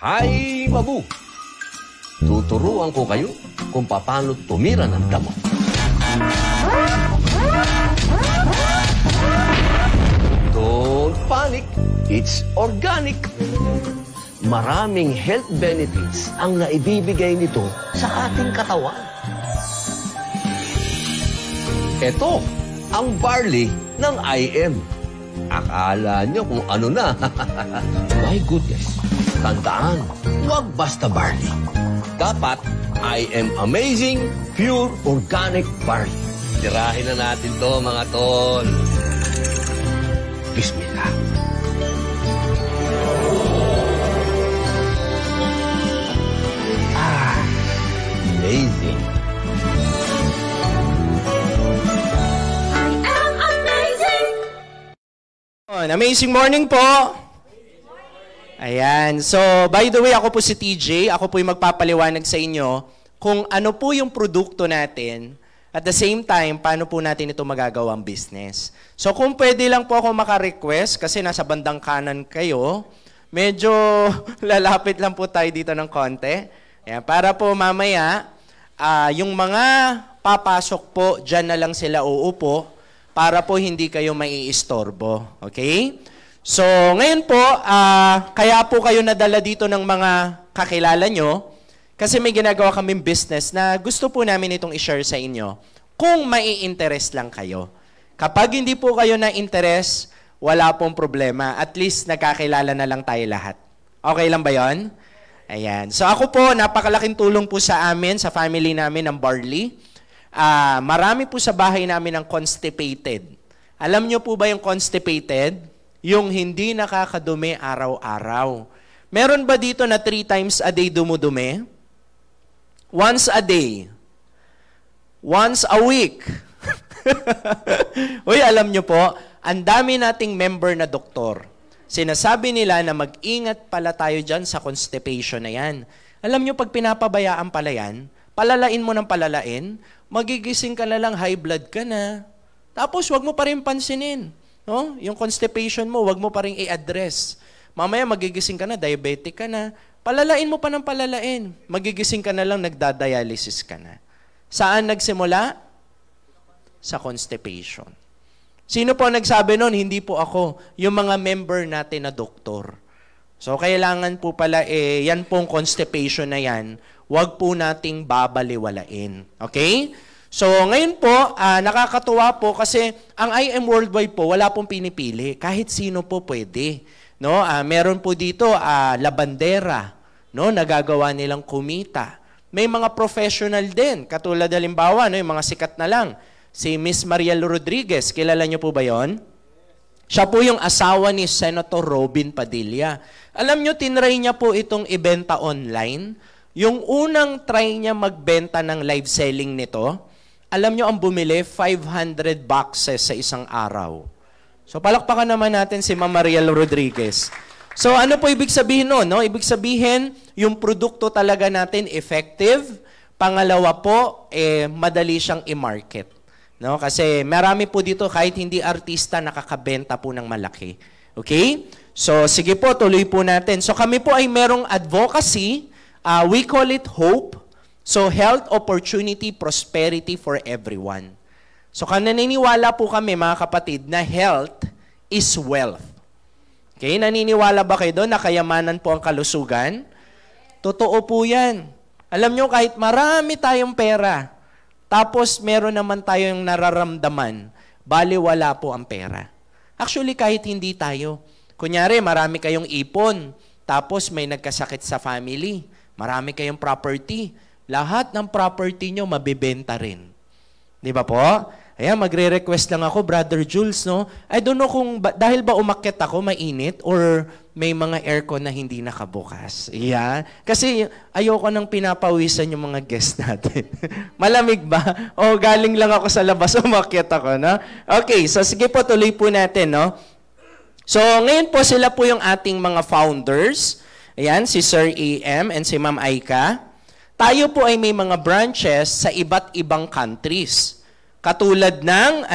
Hi, Mabu! Tuturuan ko kayo kung paano tumira ng damo. Don't panic. It's organic. Maraming health benefits ang naibibigay nito sa ating katawan. Ito ang barley ng IM. Akala nyo kung ano na. My goodness. Tandaan, huwag basta barley. Dapat IM Amazing Pure Organic Barley. Tirahin na natin to, mga tol. Bismillah. Amazing. I am amazing. Amazing morning po. Ayan. So, by the way, ako po si TJ. Ako po yung magpapaliwanag sa inyo kung ano po yung produkto natin. At the same time, paano po natin ito magagawang business. So, kung pwede lang po ako maka-request, kasi nasa bandang kanan kayo, medyo lalapit lang po tayo dito ng konti. Ayan, para po mamaya, yung mga papasok po, dyan na lang sila uupo para po hindi kayo maiistorbo. Okay? So, ngayon po, kaya po kayo nadala dito ng mga kakilala nyo kasi may ginagawa kaming business na gusto po namin itong i-share sa inyo kung mai-interest lang kayo. Kapag hindi po kayo na-interest, wala pong problema. At least nagkakilala na lang tayo lahat. Okay lang ba yon? Ayan. So ako po, napakalaking tulong po sa amin, sa family namin ng barley. Marami po sa bahay namin ng constipated. Alam nyo po ba yung constipated? Yung hindi nakakadumi araw-araw. Meron ba dito na 3 times a day dumudumi? Once a day. Once a week. Uy, alam nyo po, ang dami nating member na doktor. Sinasabi nila na mag-ingat pala tayo dyan sa constipation na yan. Alam nyo, pag pinapabayaan pala yan, palalain mo ng palalain, magigising ka na lang, high blood ka na. Tapos, wag mo pa rin pansinin. No? Yung constipation mo, wag mo pa rin i-address. Mamaya, magigising ka na, diabetic ka na. Palalain mo pa ng palalain. Magigising ka na lang, nagdadialysis ka na. Saan nagsimula? Sa constipation. Sino po nagsabi nun? Hindi po ako. Yung mga member natin na doktor. So, kailangan po pala, yan pong constipation na yan, wag po nating babaliwalain. Okay? So, ngayon po, nakakatuwa po kasi ang IM Worldwide po, wala pong pinipili. Kahit sino po pwede. No? Meron po dito, labandera. No? Nagagawa nilang kumita. May mga professional din. Katulad halimbawa, no? Yung mga sikat na lang. Si Miss Mariel Rodriguez, kilala niyo po ba yon? Siya po yung asawa ni Senator Robin Padilla. Alam niyo, tinry niya po itong ibenta online. Yung unang try niya magbenta ng live selling nito, alam niyo ang bumili, 500 boxes sa isang araw. So palakpakan naman natin si Ma'am Mariel Rodriguez. So ano po ibig sabihin nun? No? Ibig sabihin, yung produkto talaga natin effective. Pangalawa po, madali siyang i-market. No? Kasi marami po dito, kahit hindi artista, nakakabenta po ng malaki. Okay? So sige po, tuloy po natin. So kami po ay merong advocacy. We call it HOPE. So health, opportunity, prosperity for everyone. So naniniwala po kami mga kapatid na health is wealth. Okay? Naniniwala ba kayo doon na kayamanan po ang kalusugan? Totoo po yan. Alam nyo, kahit marami tayong pera, tapos meron naman tayong nararamdaman, bali wala po ang pera. Actually, kahit hindi tayo. Kunyari, marami kayong ipon, tapos may nagkasakit sa family, marami kayong property, lahat ng property nyo mabibenta rin. Di ba po? Ayan, magre-request lang ako, Brother Jules, no? I don't know kung, dahil ba umakyat ako, mainit, or may mga aircon na hindi nakabukas. Yeah. Kasi ayoko nang pinapawisan yung mga guests natin. Malamig ba? O galing lang ako sa labas, umakyat ako, no? Okay, so sige po, tuloy po natin, no? So, ngayon po sila po yung ating mga founders. Ayan, si Sir AM and si Ma'am Aika. Tayo po ay may mga branches sa iba't ibang countries. Katulad ng,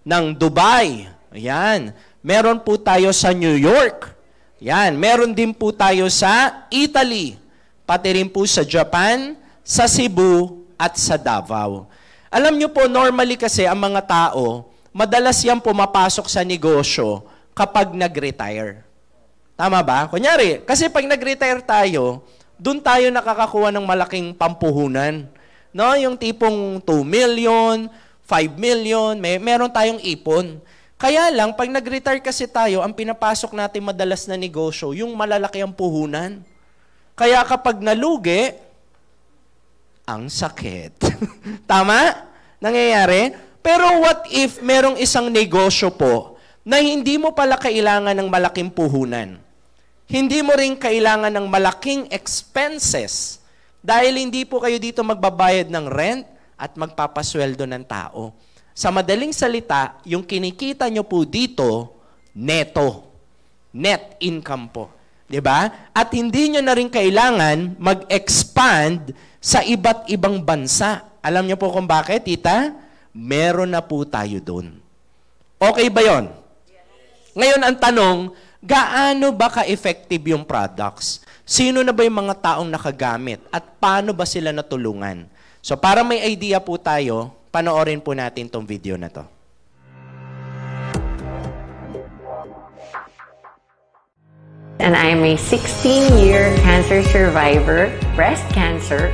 ng Dubai. Ayan. Meron po tayo sa New York. Yan, meron din po tayo sa Italy, pati rin po sa Japan, sa Cebu, at sa Davao. Alam nyo po, normally kasi ang mga tao, madalas yan pumapasok sa negosyo kapag nag-retire. Tama ba? Kunyari, kasi pag nag-retire tayo, doon tayo nakakakuha ng malaking pampuhunan. No? Yung tipong 2 million, 5 million, meron tayong ipon. Kaya lang, pag nag-retire kasi tayo, ang pinapasok natin madalas na negosyo, yung malalaki ang puhunan. Kaya kapag nalugi, ang sakit. Tama? Nangyayari? Pero what if merong isang negosyo po na hindi mo pala kailangan ng malaking puhunan? Hindi mo rin kailangan ng malaking expenses dahil hindi po kayo dito magbabayad ng rent at magpapasweldo ng tao. Sa madaling salita, yung kinikita nyo po dito, neto. Net income po. Diba? At hindi nyo na rin kailangan mag-expand sa iba't ibang bansa. Alam nyo po kung bakit, tita? Meron na po tayo doon. Okay ba yon? Ngayon, ang tanong, gaano ba ka-effective yung products? Sino na ba yung mga taong nakagamit? At paano ba sila natulungan? So, para may idea po tayo, panoorin po natin tong video na to. And I am a 16-year cancer survivor, breast cancer,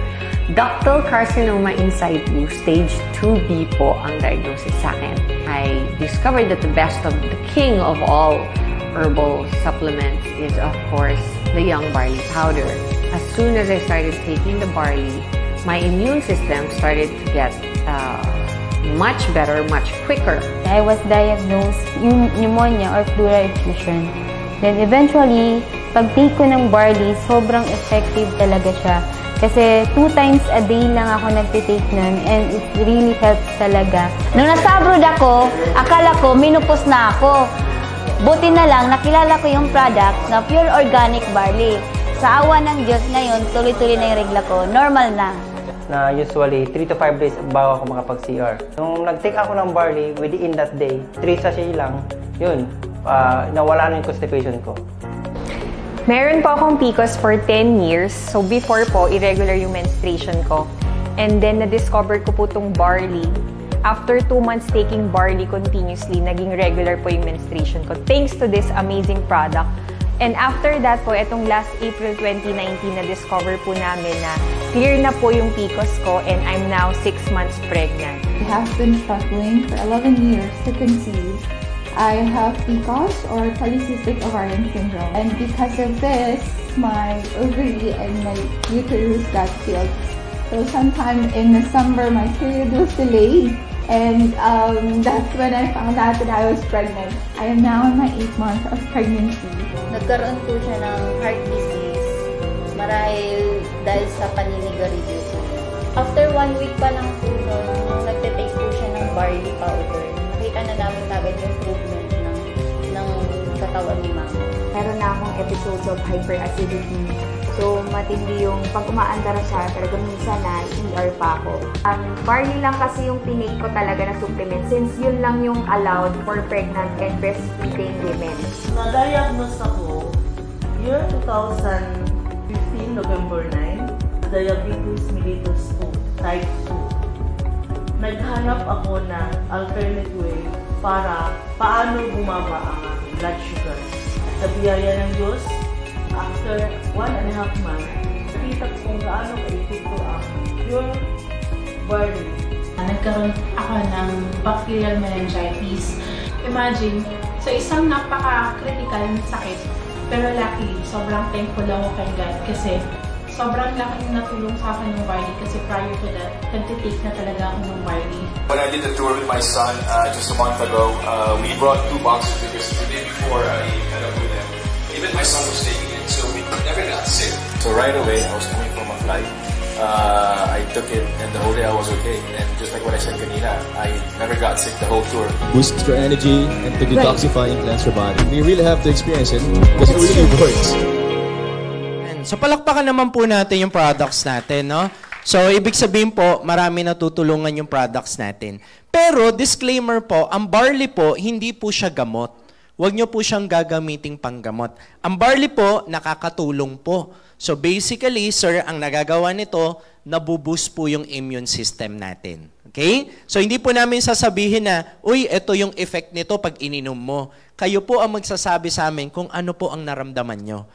ductal carcinoma in situ, stage 2B po ang diagnosis sa akin. I discovered that the best of the king of all herbal supplements is, of course, the young barley powder. As soon as I started taking the barley, my immune system started to get much better, much quicker. I was diagnosed pneumonia or pleural effusion. Then eventually, pag-take ko ng barley, sobrang effective talaga siya. Kasi 2 times a day lang ako nagtitake nun and it really helps talaga. Nung nasa abroad ako, akala ko menopause na ako. Buti na lang, nakilala ko yung product na pure organic barley. Sa awa ng Diyos ngayon, tuloy-tuloy na yung regla ko. Normal na. Na usually 3 to 5 days bago ako makapag-CR. Nung nag-take ako ng barley, within that day, 3 sachet lang, yun, nawala na yung constipation ko. Meron po akong PCOS for 10 years. So before po, irregular yung menstruation ko. And then na-discover ko po itong barley. After 2 months taking barley continuously, naging regular po yung menstruation ko. Thanks to this amazing product. And after that po, itong last April 2019, na-discover po namin na clear na po yung PCOS ko and I'm now 6 months pregnant. I have been struggling for 11 years to conceive. I have PCOS or polycystic ovarian syndrome. And because of this, my ovary and my uterus got filled. So sometime in December, my period was delayed. And that's when I found out that I was pregnant. I am now in my 8th month of pregnancy. Nagkaroon po siya ng heart disease marahil dahil sa paninigarilyo. After 1 week pa lang po nung nagtitake po siya ng barley powder, nakita na namin agad yung improvement ng katawan ni mama. Meron na akong episodes of hyperacidity. So, matindi yung pag umaandar siya, talaga minsan na ER pa ako. Barley lang kasi yung tinake ko talaga na supplement since yun lang yung allowed for pregnant and breastfeeding women. Na-diagnose ako year 2015, November 9, diabetes mellitus 2, type 2. Naghanap ako ng alternate way para paano bumaba ang aking blood sugar. Sa biyaya ng Diyos, after 1.5 months, nakita ko kung gaano ka-epekto ang pure barley. Nagkaroon ako ng bacterial meningitis. Imagine, sa isang napaka-critical na sakit, pero luckily, sobrang thankful ako kay God kasi sobrang laking natulong sa akin ng barley kasi prior to that, nagtitake na talaga ako ng barley. When I did the tour with my son just a month ago, we brought 2 boxes because the day before I met up with him, even my son was taking it, so we never got sick. So right away, I was coming from a flight. I took it, and the whole day I was okay. And just like what I said kanina, I never got sick the whole tour. Boosts your energy and to detoxify and cleanse your body. We really have to experience it because it really works. So palakpakan naman po natin yung products natin, no? So ibig sabihin po, marami natutulungan yung products natin. Pero disclaimer po, ang barley po, hindi po siya gamot. Huwag nyo po siyang gagamiting panggamot. Ang barley po, nakakatulong po. So basically, sir, ang nagagawa nito, nabuboost po yung immune system natin. Okay? So hindi po namin sasabihin na, uy, ito yung effect nito pag ininom mo. Kayo po ang magsasabi sa amin kung ano po ang naramdaman nyo.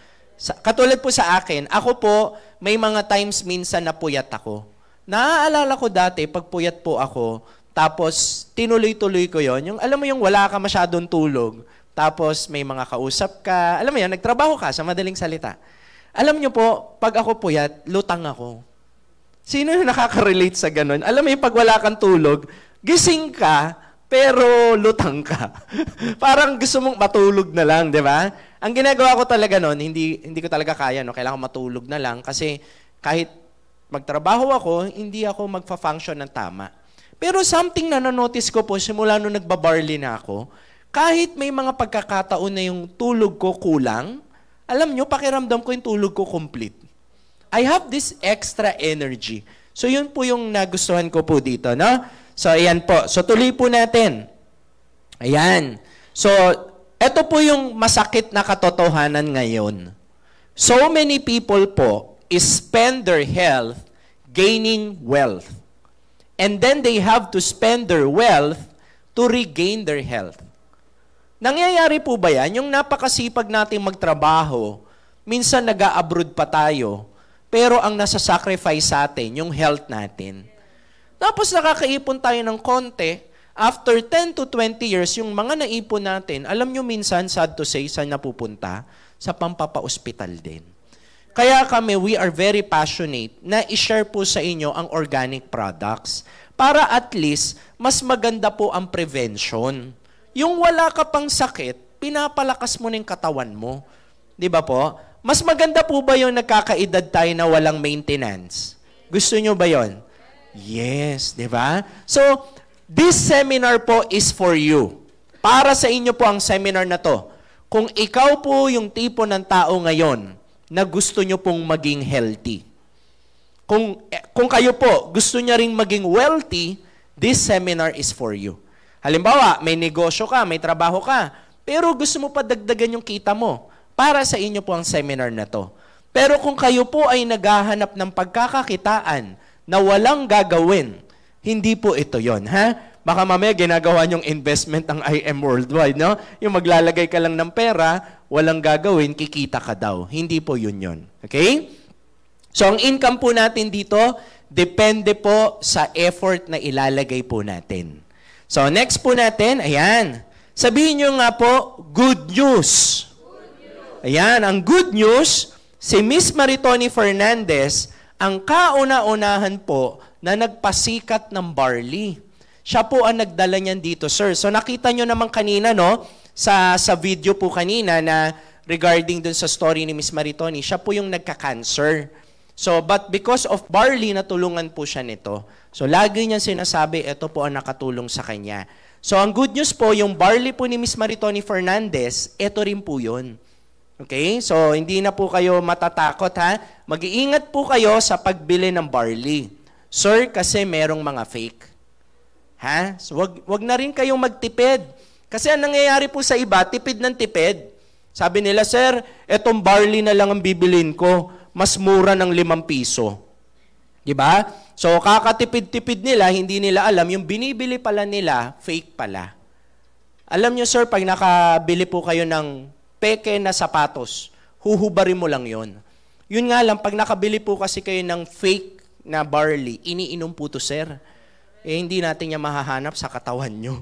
Katulad po sa akin, ako po, may mga times minsan na puyat ako. Naaalala ko dati, pag puyat po ako, tapos tinuloy-tuloy ko yon. Yung, alam mo yung wala ka masyadong tulog, tapos may mga kausap ka, alam mo yan, nagtrabaho ka sa madaling salita. Alam nyo po, pag ako puyat, lutang ako. Sino yung nakaka-relate sa ganun? Alam mo yung pag wala kang tulog, gising ka, pero lutang ka. Parang gusto mong matulog na lang, di ba? Ang ginagawa ko talaga noon, hindi ko talaga kaya, no? Kailangan matulog na lang kasi kahit magtrabaho ako, hindi ako magfa-function ng tama. Pero something na na-notice ko po, simula nung nagbabarley na ako, kahit may mga pagkakataon na yung tulog ko kulang, alam nyo, pakiramdam ko yung tulog ko complete. I have this extra energy. So yun po yung nagustuhan ko po dito, no? So, ayan po. So, tuloy po natin. Ayan. So, eto po yung masakit na katotohanan ngayon. So many people po spend their health gaining wealth. And then they have to spend their wealth to regain their health. Nangyayari po ba yan? Yung napakasipag nating magtrabaho, minsan nag-a-abroad pa tayo, pero ang nasa-sacrifice sa atin, yung health natin. Tapos nakakaipon tayo ng konti, after 10 to 20 years, yung mga naipon natin, alam nyo minsan, sad to say, saan napupunta? Sa pampapa-hospital din. Kaya kami, we are very passionate na i-share po sa inyo ang organic products para at least mas maganda po ang prevention. Yung wala ka pang sakit, pinapalakas mo ng katawan mo. Di ba po? Mas maganda po ba yung nagkakaedad tayo na walang maintenance? Gusto nyo ba yon? Yes, di ba? So, this seminar po is for you. Para sa inyo po ang seminar na to. Kung ikaw po yung tipo ng tao ngayon na gusto nyo pong maging healthy. Kung kayo po gusto nyo ring maging wealthy, this seminar is for you. Halimbawa, may negosyo ka, may trabaho ka, pero gusto mo pa dagdagan yung kita mo. Para sa inyo po ang seminar na to. Pero kung kayo po ay naghahanap ng pagkakakitaan na walang gagawin, hindi po ito yon, ha? Baka mamaya ginagawa niyong investment ang IM Worldwide, no? Yung maglalagay ka lang ng pera, walang gagawin, kikita ka daw. Hindi po yun. Okay? So, ang income po natin dito, depende po sa effort na ilalagay po natin. So, next po natin, ayan. Sabihin niyo nga po, good news. Ayan, ang good news, si Miss Maritoni Fernandez, ang kauna-unahan po na nagpasikat ng barley. Siya po ang nagdala niyan dito, sir. So nakita nyo naman kanina, no, sa video po kanina na regarding dun sa story ni Miss Maritoni, siya po yung nagka-cancer. So, but because of barley, natulungan po siya nito. So lagi niya sinasabi, ito po ang nakatulong sa kanya. So ang good news po, yung barley po ni Miss Maritoni Fernandez, ito rin po yun. Okay? So, hindi na po kayo matatakot, ha? Mag-iingat po kayo sa pagbili ng barley. Sir, kasi merong mga fake. Ha? So, wag na rin kayong magtipid. Kasi ang nangyayari po sa iba, tipid ng tipid. Sabi nila, sir, etong barley na lang ang bibilin ko. Mas mura ng 5 piso. Diba? So, kakatipid-tipid nila, hindi nila alam, yung binibili pala nila, fake pala. Alam nyo, sir, pag nakabili po kayo ng peke na sapatos, huhubarin mo lang yon. Yun nga lang, pag nakabili po kasi kayo ng fake na barley, iniinom po to, sir. Eh, hindi natin niya mahahanap sa katawan nyo.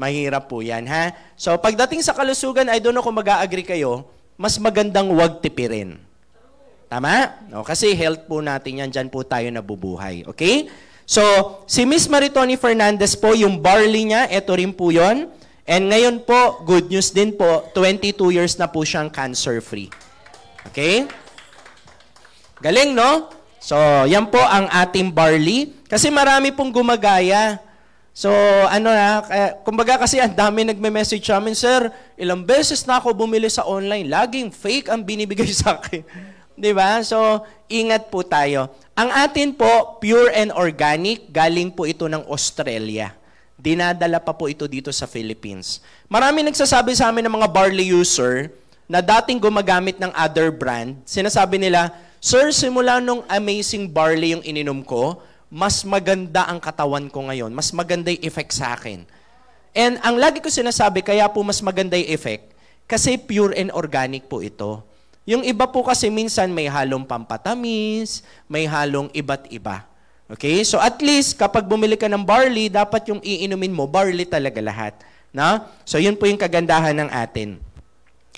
Mahirap po yan, ha? So, pagdating sa kalusugan, I don't know kung mag-a-agree kayo, mas magandang wag tipirin. Tama? No, kasi health po natin yan, dyan po tayo nabubuhay. Okay? So, si Miss Maritoni Fernandez po, yung barley niya, eto rin po yon. And ngayon po, good news din po, 22 years na po siyang cancer-free. Okay? Galing, no? So, yan po ang ating barley. Kasi marami pong gumagaya. So, kumbaga kasi ang dami nagme-message sa amin, sir, ilang beses na ako bumili sa online, laging fake ang binibigay sa akin. Diba? So, ingat po tayo. Ang atin po, pure and organic, galing po ito ng Australia. dinadala pa po ito dito sa Philippines. Marami nagsasabi sa amin ng mga barley user na dating gumagamit ng other brand, sinasabi nila, Sir, simula nung amazing barley yung ininom ko, mas maganda ang katawan ko ngayon. Mas maganda yung effect sa akin. And ang lagi ko sinasabi, kaya po mas maganda yung effect, kasi pure and organic po ito. Yung iba po kasi minsan may halong pampatamis, may halong iba't iba. Okay? So at least, kapag bumili ka ng barley, dapat yung iinumin mo, barley talaga lahat. Na? So yun po yung kagandahan ng atin.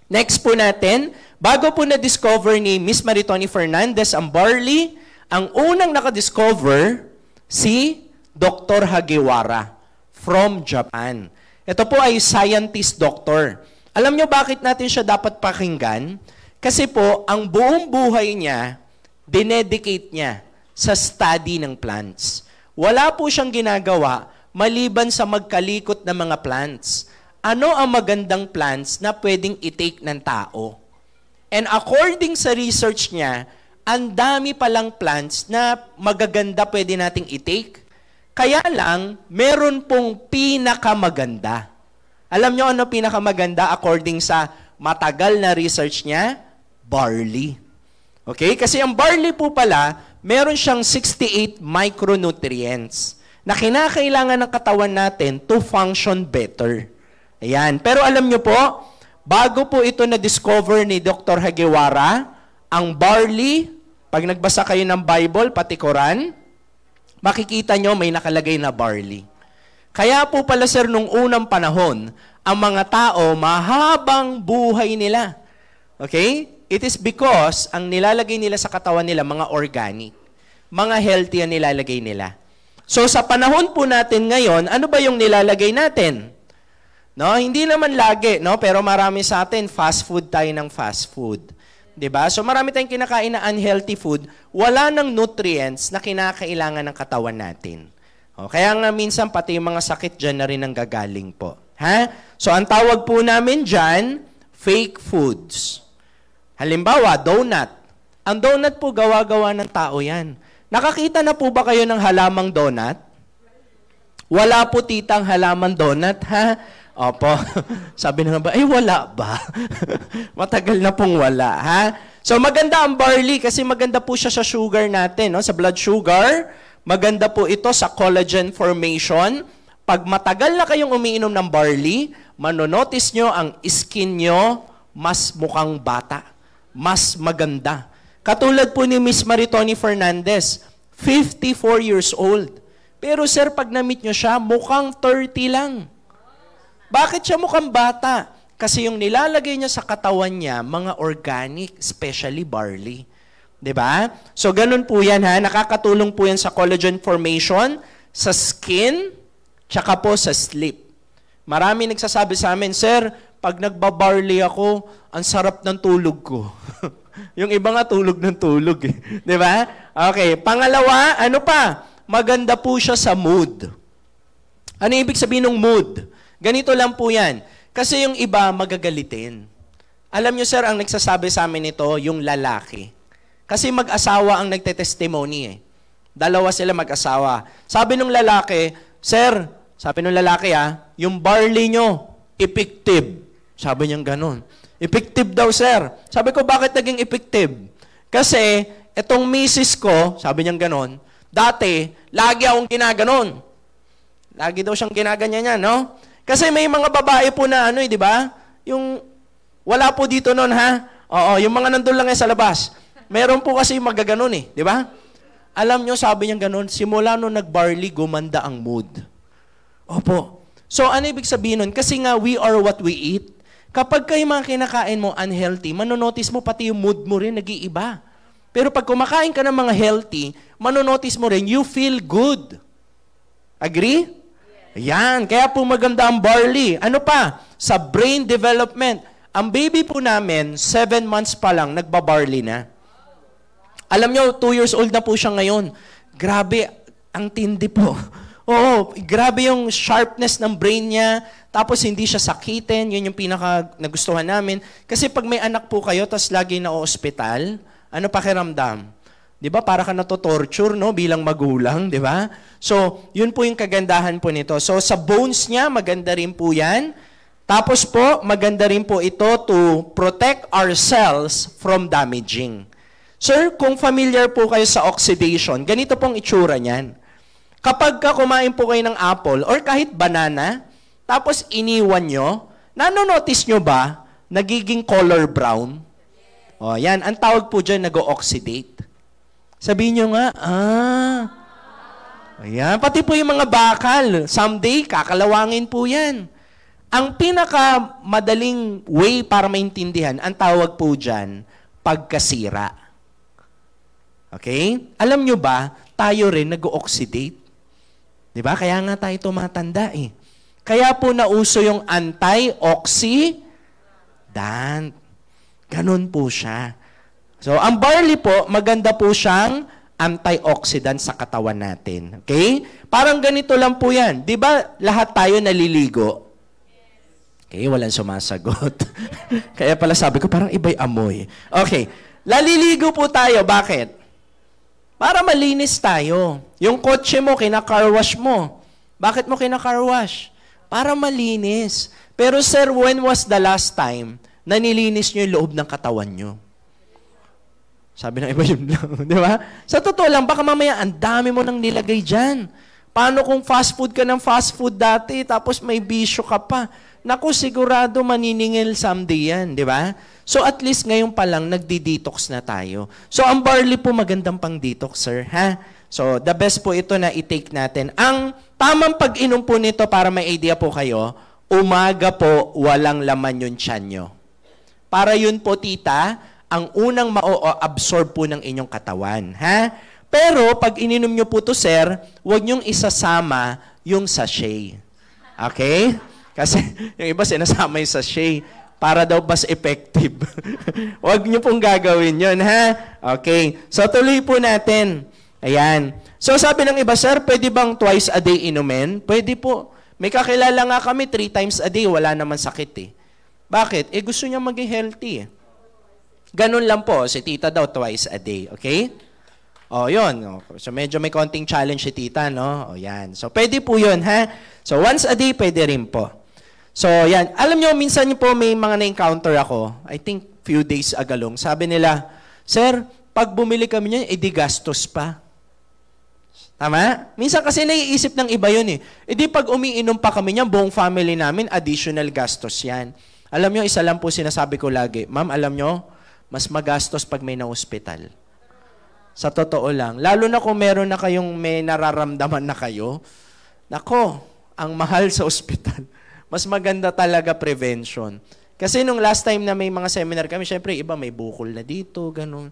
Next po natin, bago po na-discover ni Miss Maritoni Fernandez ang barley, ang unang nakadiscover, si Dr. Hagiwara from Japan. Ito po ay scientist doctor. Alam nyo bakit natin siya dapat pakinggan? Kasi po, ang buong buhay niya, dinedicate niya sa study ng plants. Wala po siyang ginagawa maliban sa magkalikot ng mga plants. Ano ang magandang plants na pwedeng i-take ng tao? And according sa research niya, ang dami palang plants na magaganda pwede nating i-take. Kaya lang, meron pong pinakamaganda. Alam nyo ano pinakamaganda according sa matagal na research niya? Barley. Okay? Kasi ang barley po pala, meron siyang 68 micronutrients na kinakailangan ng katawan natin to function better. Ayan. Pero alam nyo po, bago po ito na-discover ni Dr. Hagiwara, ang barley, pag nagbasa kayo ng Bible, pati Quran, makikita nyo may nakalagay na barley. Kaya po pala sir, nung unang panahon, ang mga tao, mahabang buhay nila. Okay? It is because ang nilalagay nila sa katawan nila, mga organic. Mga healthy ang nilalagay nila. So sa panahon po natin ngayon, ano ba yung nilalagay natin? No, hindi naman lagi, no? Pero marami sa atin, fast food tayo ng fast food. 'Di ba? So marami tayong kinakain na unhealthy food, wala ng nutrients na kinakailangan ng katawan natin. O, kaya nga minsan pati yung mga sakit dyan na rin ang gagaling po. Ha? So ang tawag po namin dyan, fake foods. Halimbawa, donut. Ang donut po gawa-gawa ng tao yan. Nakakita na po ba kayo ng halamang donut? Wala po titang halaman donut, ha? Opo. Sabi na ba, wala ba? Matagal na pong wala, ha? So maganda ang barley kasi maganda po siya sa sugar natin, no? Sa blood sugar. Maganda po ito sa collagen formation. Pag matagal na kayong umiinom ng barley, manonotice nyo ang skin nyo mas mukhang bata. Mas maganda. Katulad po ni Miss Maritoni Fernandez, 54 years old. Pero sir, pag na-meet nyo siya, mukhang 30 lang. Bakit siya mukhang bata? Kasi yung nilalagay niya sa katawan niya, mga organic, especially barley. 'Di ba? So ganun po yan ha. Nakakatulong po yan sa collagen formation, sa skin, tsaka po sa sleep. Marami nagsasabi sa amin, Sir, pag nagbabarley ako, ang sarap ng tulog ko. Yung iba nga tulog ng tulog eh. 'Di ba? Okay. Pangalawa, ano pa? Maganda po siya sa mood. Ano ibig sabihin ng mood? Ganito lang po yan. Kasi yung iba magagalitin. Alam nyo sir, ang nagsasabi sa amin ito, yung lalaki. Kasi mag-asawa ang nagtetestimony eh. Dalawa sila mag-asawa. Sabi nung lalaki, Sir, sabi nung lalaki yung barley nyo, effective. Sabi niyang ganun. Effective daw sir. Sabi ko, bakit naging effective? Kasi, itong misis ko, sabi niyang ganun, dati, lagi akong ginaganon. Lagi daw siyang ginaganyan yan, no? Kasi may mga babae po na di ba? Yung wala po dito noon ha. Oo, yung mga nandun lang sa labas. Meron po kasi magaganon di ba? Alam nyo, sabi niya ganon, simula nung nag-barley, gumanda ang mood. Opo. So, ano ibig sabihin nun? Kasi nga, we are what we eat. Kapag kayo mga kinakain mo unhealthy, manonotice mo pati yung mood mo rin nag-iiba. Pero pag kumakain ka ng mga healthy, manonotice mo rin, you feel good. Agree? Yan, kaya po maganda ang barley. Ano pa? Sa brain development. Ang baby po namin, 7 months pa lang, nagbabarley na. Alam nyo, 2 years old na po siya ngayon. Grabe, ang tindi po. Oo, grabe yung sharpness ng brain niya. Tapos hindi siya sakitin. Yun yung pinaka nagustuhan namin. Kasi pag may anak po kayo, tapos lagi na ospital, ano pakiramdam? Di ba? Para ka na-torture, no? Bilang magulang, di ba? So, yun po yung kagandahan po nito. So, sa bones niya, maganda rin po yan. Tapos po, maganda rin po ito to protect our cells from damaging. Sir, kung familiar po kayo sa oxidation, ganito pong itsura niyan. Kapag kumain po kayo ng apple or kahit banana, tapos iniwan nyo, nanonotice nyo ba, nagiging color brown? O, yan. Ang tawag po dyan, nag-oxidate. Sabihin nyo nga, ayan. Pati po yung mga bakal, someday, kakalawangin po yan. Ang pinakamadaling way para maintindihan, ang tawag po dyan, pagkasira. Okay? Alam nyo ba, tayo rin nag-oxidate. Di ba? Kaya nga tayo tumatanda eh. Kaya po nauso yung anti-oxidant. Ganun po siya. So, ang barley po, maganda po siyang antioxidant sa katawan natin. Okay? Parang ganito lang po yan. Di ba lahat tayo naliligo? Okay, walang sumasagot. Kaya pala sabi ko, parang iba'y amoy. Okay, laliligo po tayo. Bakit? Para malinis tayo. Yung kotse mo, kina-car wash mo. Bakit mo kina-car wash? Para malinis. Pero sir, when was the last time na nilinis nyo yung loob ng katawan nyo? Sabi ng iba yun lang. Di ba? Sa totoo lang, baka mamaya ang dami mo nang nilagay dyan. Paano kung fast food ka ng fast food dati, tapos may bisyo ka pa? Naku, sigurado maniningil someday yan, di ba? So at least ngayon pa lang, nagdi-detox na tayo. So ang barley po magandang pang detox, sir. Ha? So the best po ito na i-take natin. Ang tamang pag-inom po nito, para may idea po kayo, umaga po, walang laman yung tiyan nyo. Para yun po, tita, ang unang ma-absorb po ng inyong katawan. Ha? Pero pag ininom nyo po to, sir, huwag nyong isasama yung sachet. Okay? Kasi yung iba sinasama yung sachet para daw mas effective. Huwag nyo pong gagawin yun, ha? Okay. So, tuloy po natin. Ayan. So, sabi ng iba, sir, pwede bang twice a day inumin? Pwede po. May kakilala nga kami, 3 times a day, wala naman sakit eh. Bakit? Eh, gusto niya maging healthy eh. Ganun lang po. Si tita daw, twice a day. Okay? O, yun. So, medyo may konting challenge si tita, no? O, yan. So, pwede po yun, ha? So, once a day, pwede rin po. So, yan. Alam nyo, minsan nyo po may mga na-encounter ako. I think few days ago lang. Sabi nila, sir, pag bumili kami niyan, edi gastos pa. Tama? Minsan kasi naiisip ng iba yun eh. Edi pag umiinom pa kami niyan, buong family namin, additional gastos yan. Alam nyo, isa lang po sinasabi ko lagi. Ma'am, alam nyo, mas magastos pag may na-hospital. Sa totoo lang. Lalo na kung meron na kayong may nararamdaman na kayo, nako, ang mahal sa ospital. Mas maganda talaga prevention. Kasi nung last time na may mga seminar kami, syempre iba may bukol na dito, ganun.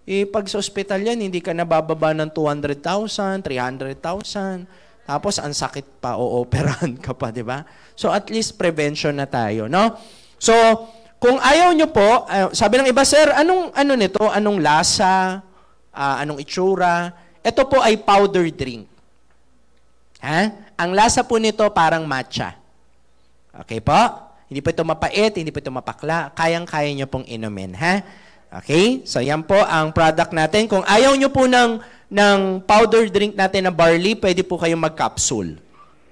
Eh, pag sa ospital yan, hindi ka nabababa ng 200,000, 300,000. Tapos ang sakit pa, o-operahan ka pa, di ba? So at least prevention na tayo, no? So, kung ayaw nyo po, sabi ng iba, sir, ano nito? Anong lasa? Anong itsura? Ito po ay powder drink. Ha? Ang lasa po nito parang matcha. Okay po? Hindi po ito mapait, hindi po ito mapakla. Kayang-kaya nyo pong inumin, ha? Okay? So, yan po ang product natin. Kung ayaw nyo po ng powder drink natin na barley, pwede po kayong mag-capsule.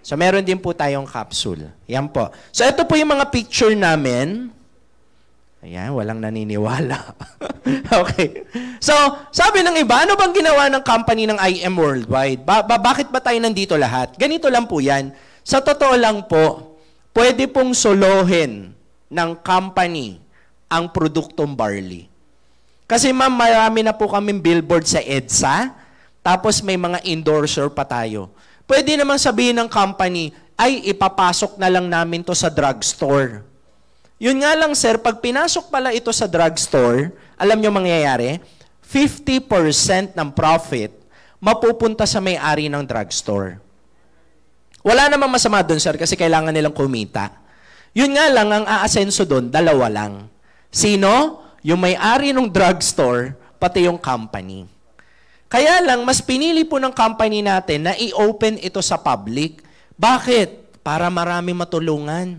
So, meron din po tayong capsule. Yan po. So, ito po yung mga picture namin. Ayan, walang naniniwala. Okay. So, sabi ng iba, ano bang ginawa ng company ng IM Worldwide? Bakit ba tayo nandito lahat? Ganito lang po yan. Sa totoo lang po, pwede pong solohin ng company ang produktong barley. Kasi ma'am, marami na po kaming billboard sa EDSA, tapos may mga endorser pa tayo. Pwede naman sabihin ng company, ay ipapasok na lang namin to sa drugstore. Yun nga lang sir, pag pinasok pala ito sa drugstore, alam nyo mangyayari, 50% ng profit mapupunta sa may-ari ng drugstore. Wala namang masama doon, sir, kasi kailangan nilang kumita. Yun nga lang, ang aasenso doon, 2 lang. Sino? Yung may-ari ng drugstore, pati yung company. Kaya lang, mas pinili po ng company natin na i-open ito sa public. Bakit? Para marami matulungan.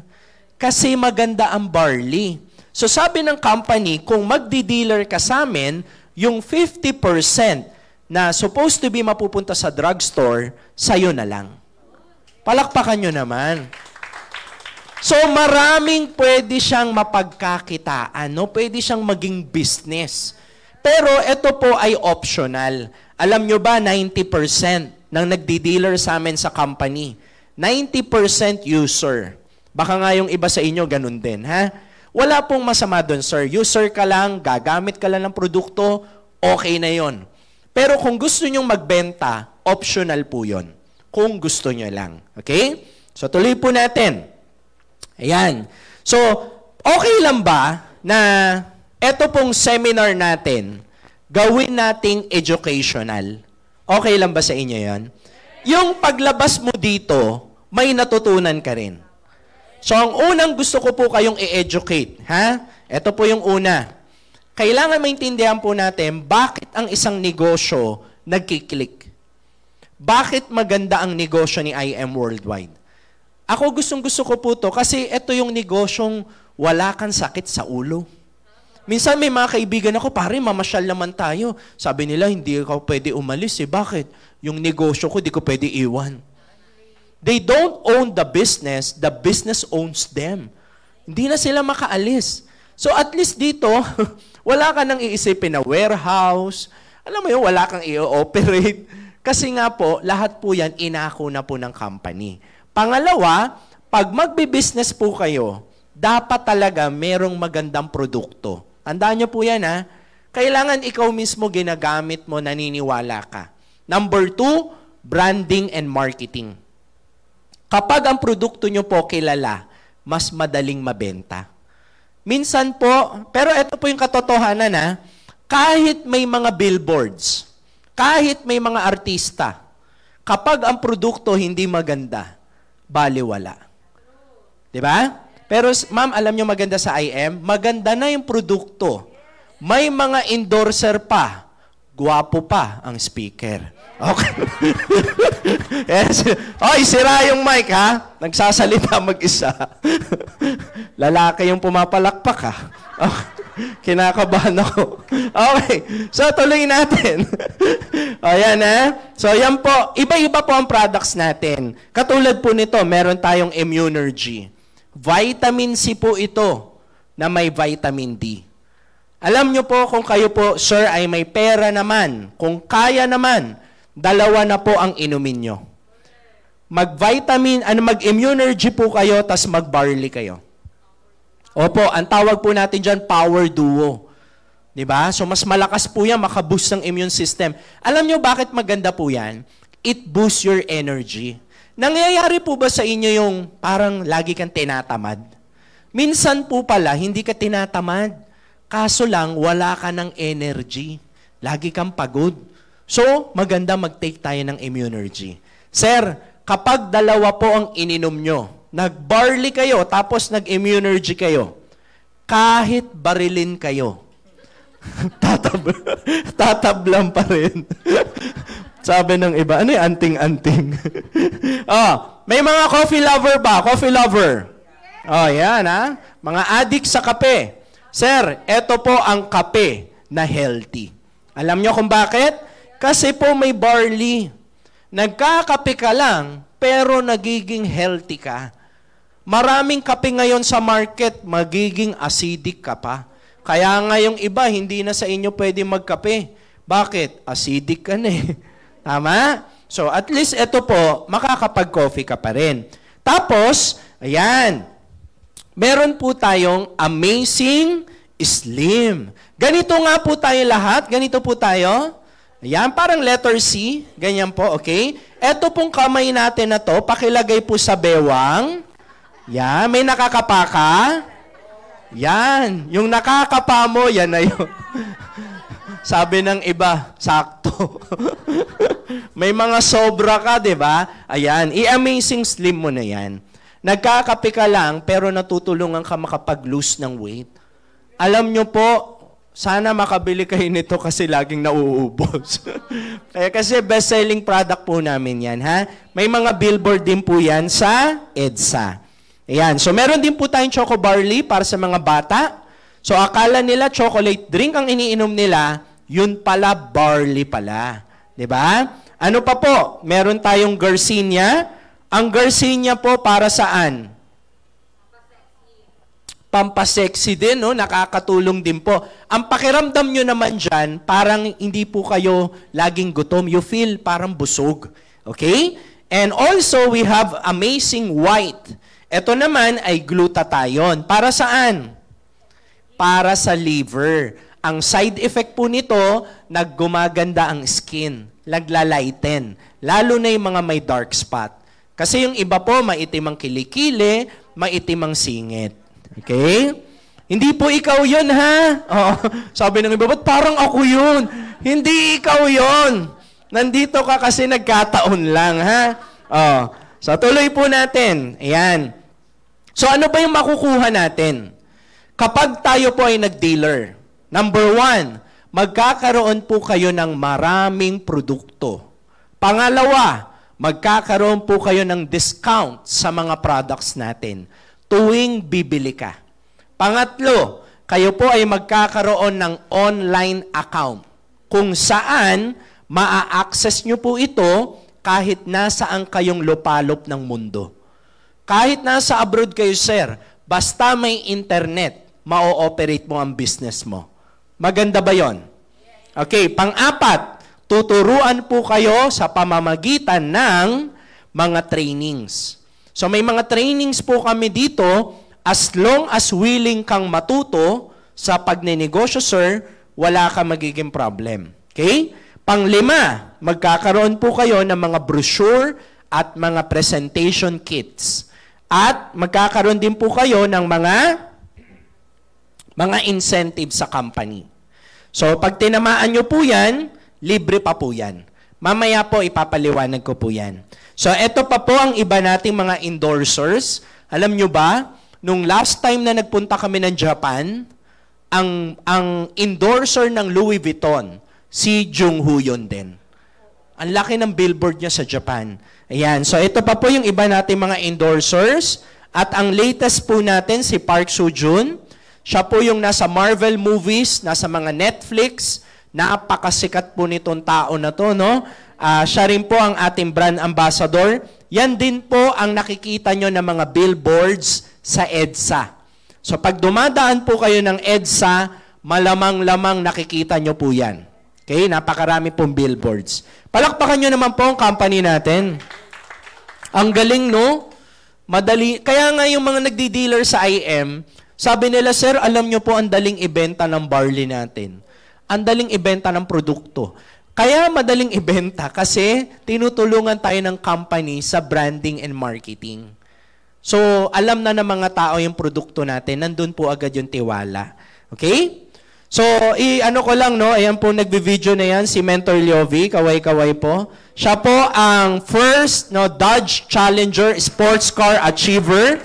Kasi maganda ang barley. So sabi ng company, kung magdi-dealer ka sa amin, yung 50% na supposed to be mapupunta sa drugstore, sa'yo na lang. Palakpakan nyo naman. So maraming pwede siyang mapagkakitaan, no? Pwede siyang maging business. Pero ito po ay optional. Alam nyo ba, 90% ng nagdi-dealer sa amin sa company, 90% user. Baka nga yung iba sa inyo, ganun din, ha? Wala pong masama doon, sir. User ka lang, gagamit ka lang ng produkto, okay na yon. Pero kung gusto nyong magbenta, optional po yon. Kung gusto nyo lang. Okay? So, tuloy po natin. Ayan. So, okay lang ba na eto pong seminar natin, gawin nating educational? Okay lang ba sa inyo yan? Yung paglabas mo dito, may natutunan ka rin. So, ang unang gusto ko po kayong i-educate, ha? Ito po yung una. Kailangan maintindihan po natin bakit ang isang negosyo nagkiklik. Bakit maganda ang negosyo ni IM Worldwide? Ako gustong-gusto ko po to kasi ito yung negosyong wala kang sakit sa ulo. Minsan may mga kaibigan ako, pare, mamasyal naman tayo. Sabi nila, hindi ako pwede umalis. Bakit? Yung negosyo ko, di ko pwede iwan. They don't own the business owns them. Hindi na sila makaalis. So at least dito, wala ka nang iisipin na warehouse. Alam mo yun, wala kang i-operate. Kasi nga po, lahat po yan inako na po ng company. Pangalawa, pag magbi-business po kayo, dapat talaga merong magandang produkto. Tandaan nyo po yan, ha? Kailangan ikaw mismo ginagamit mo, naniniwala ka. Number 2, branding and marketing. Kapag ang produkto nyo po kilala, mas madaling mabenta. Minsan po, pero ito po yung katotohanan, ha? Kahit may mga billboards, kahit may mga artista, kapag ang produkto hindi maganda, baliwala. Diba? Pero ma'am, alam nyo maganda sa IM, maganda na yung produkto. May mga endorser pa, guwapo pa ang speaker. Okay. Yes. Oy, sira yung mic, ha? Nagsasalita mag-isa. Lalaki yung pumapalakpak, ha? Okay. Kinakabahan ako. Okay. So, tuloy natin. Ayan, ha? So, yan po. Iba-iba po ang products natin. Katulad po nito, meron tayong Immunergy. Vitamin C po ito na may vitamin D. Alam nyo po kung kayo po, sir, ay may pera naman. Kung kaya naman, 2 na po ang inumin nyo. Mag-Immunergy po kayo, tas mag-barley kayo. Opo, ang tawag po natin dyan, power duo. Diba? So, mas malakas po yan, makaboost ng immune system. Alam nyo bakit maganda po yan? It boosts your energy. Nangyayari po ba sa inyo yung parang lagi kang tinatamad? Minsan po pala, hindi ka tinatamad. Kaso lang, wala ka ng energy. Lagi kang pagod. So, maganda mag-take tayo ng Immunergy. Sir, kapag 2 po ang ininom nyo, nag-barley kayo, tapos nag-Immunergy kayo, kahit barilin kayo, tatablan pa rin. Sabi ng iba, ano yung anting-anting? May mga coffee lover ba? Coffee lover. Yan, ha? Mga addict sa kape. Sir, eto po ang kape na healthy. Alam nyo kung bakit? Kasi po may barley. Nagkakape ka lang, pero nagiging healthy ka. Maraming kape ngayon sa market, magiging acidic ka pa. Kaya nga yung iba, hindi na sa inyo pwede magkape. Bakit? Acidic ka na eh. Tama? So, at least ito po, makakapag-coffee ka pa rin. Tapos, ayan, meron po tayong Amazing Slim. Ganito nga po tayo lahat. Ganito po tayo. Ayan, parang letter C. Ganyan po, okay? Ito pong kamay natin na to, pakilagay po sa bewang. Yan, may nakakapaka. Yan, yung nakakapa mo, yan na yun. Sabi ng iba, sakto. May mga sobra ka, di ba? Ayan, i-Amazing Slim mo na yan. Nagkakape ka lang, pero natutulungan ka makapag-lose ng weight. Alam nyo po, sana makabili kayo nito kasi laging nauubos. Kasi best-selling product po namin yan, ha? May mga billboard din po yan sa EDSA. Ayan. So, meron din po tayong Choco Barley para sa mga bata. So, akala nila chocolate drink ang iniinom nila, yun pala barley pala. 'Diba? Ano pa po? Meron tayong Garcinia. Ang Garcinia po para saan? Pampasexy din, no? Nakakatulong din po. Ang pakiramdam nyo naman dyan, parang hindi po kayo laging gutom. You feel parang busog. Okay? And also, we have Amazing White. Ito naman ay glutathione. Para saan? Para sa liver. Ang side effect po nito, naggumaganda ang skin. Naglalighten. Lalo na yung mga may dark spot. Kasi yung iba po, maitim ang kilikili, maitim ang singit. Okay? Hindi po ikaw yun, ha? Oh, sabi ng iba, ba't parang ako yun? Hindi ikaw yun. Nandito ka kasi nagkataon lang, ha? Oh, so, tuloy po natin. Ayan. So, ano ba yung makukuha natin? Kapag tayo po ay nag-dealer, number 1, magkakaroon po kayo ng maraming produkto. Pangalawa, magkakaroon po kayo ng discount sa mga products natin tuwing bibili ka. Pangatlo, kayo po ay magkakaroon ng online account kung saan maa-access nyo po ito kahit nasaan kayong lupalop ng mundo. Kahit nasa abroad kayo, sir, basta may internet, ma-ooperate mo ang business mo. Maganda ba yon? Okay, pang-apat, tuturuan po kayo sa pamamagitan ng mga trainings. So may mga trainings po kami dito, as long as willing kang matuto sa pagnenegosyo, sir, wala kang magiging problem. Okay? Pang-5, magkakaroon po kayo ng mga brochure at mga presentation kits. At magkakaroon din po kayo ng mga incentives sa company. So pag tinamaan nyo po yan, libre pa po yan. Mamaya po ipapaliwanag ko po yan. So, ito pa po ang iba nating mga endorsers. Alam nyo ba, nung last time na nagpunta kami ng Japan, ang endorser ng Louis Vuitton, si Jung Hoo Yoon din. Ang laki ng billboard niya sa Japan. Ayan. So, ito pa po yung iba nating mga endorsers. At ang latest po natin, si Park Seo-joon. Siya po yung nasa Marvel movies, nasa mga Netflix. Napakasikat po nitong tao na to, no? Siya rin po ang ating brand ambassador. Yan din po ang nakikita nyo ng mga billboards sa EDSA. So pag dumadaan po kayo ng EDSA, malamang-lamang nakikita nyo po yan. Okay? Napakarami pong billboards. Palakpakan nyo naman po ang company natin. Ang galing, no? Madali. Kaya nga yung mga nagdi-dealer sa IM, sabi nila, sir, alam nyo po ang daling ibenta ng barley natin. Ang daling ibenta ng produkto. Kaya madaling ibenta kasi tinutulungan tayo ng company sa branding and marketing. So, alam na ng mga tao yung produkto natin, nandun po agad yung tiwala. Okay? So, ano ko lang, no? Ayan po, nagbi-video na yan, si Mentor Liovi, kaway-kaway po. Siya po ang first, no, Dodge Challenger Sports Car Achiever.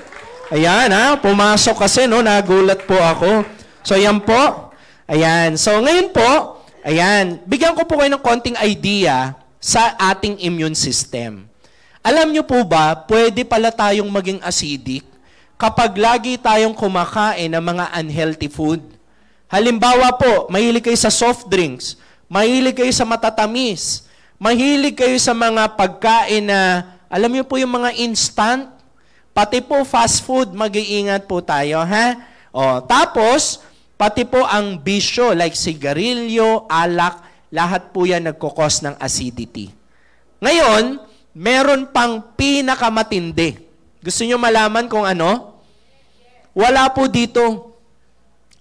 Ayan, ha? Pumasok kasi, no? Nagulat po ako. So, yan po. Ayan. So, ngayon po, ayan, bigyan ko po kayo ng konting idea sa ating immune system. Alam nyo po ba, pwede pala tayong maging acidic kapag lagi tayong kumakain ng mga unhealthy food. Halimbawa po, mahilig kayo sa soft drinks, mahilig kayo sa matatamis, mahilig kayo sa mga pagkain na, alam nyo po yung mga instant, pati po fast food, mag-iingat po tayo, ha? O, tapos, pati po ang bisyo, like sigarilyo, alak, lahat po yan nagkukos ng acidity. Ngayon, meron pang pinakamatindi. Gusto nyo malaman kung ano? Wala po dito.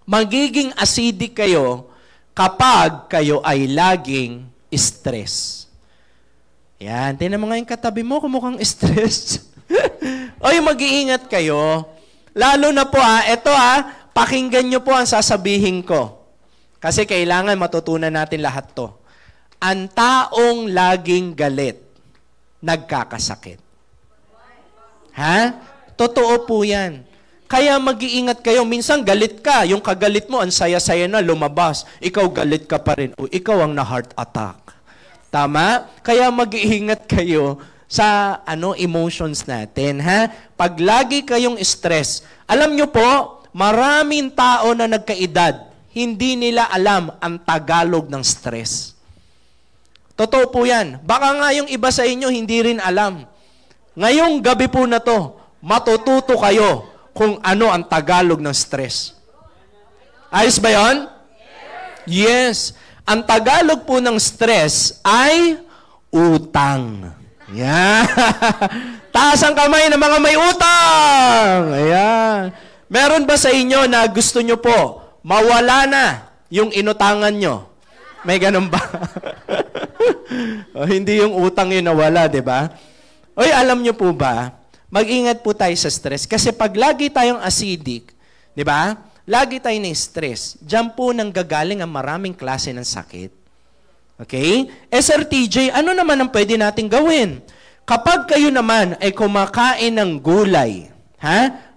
Magiging acidic kayo kapag kayo ay laging stress. Yan, tinan mo nga yung katabi mo, kumukhang stress. Oy, mag-iingat kayo. Lalo na po eto pakinggan nyo po ang sasabihin ko. Kasi kailangan matutunan natin lahat to. Ang taong laging galit, nagkakasakit. Ha? Totoo po yan. Kaya mag-iingat kayo. Minsan galit ka. Yung kagalit mo, ang saya-saya na lumabas. Ikaw galit ka pa rin. O ikaw ang na-heart attack. Tama? Kaya mag-iingat kayo sa emotions natin. Ha? Pag lagi kayong stress, alam nyo po, maraming tao na nagkaedad, hindi nila alam ang Tagalog ng stress. Totoo po yan. Baka nga yung iba sa inyo hindi rin alam. Ngayong gabi po na to, matututo kayo kung ano ang Tagalog ng stress. Ayos ba yun? Yes. Ang Tagalog po ng stress ay utang. Yan. Taas ang kamay ng mga may utang. Ayan. Meron ba sa inyo na gusto nyo po mawala na yung inutangan nyo? May ganun ba? Hindi yung utang yun nawala, di ba? Oy, alam nyo po ba, mag-ingat po tayo sa stress. Kasi pag lagi tayong acidic, di ba? Lagi tayo na stress. Diyan po nang gagaling ang maraming klase ng sakit. Okay? Sir TJ, ano naman ang pwede nating gawin? Kapag kayo naman ay kumakain ng gulay,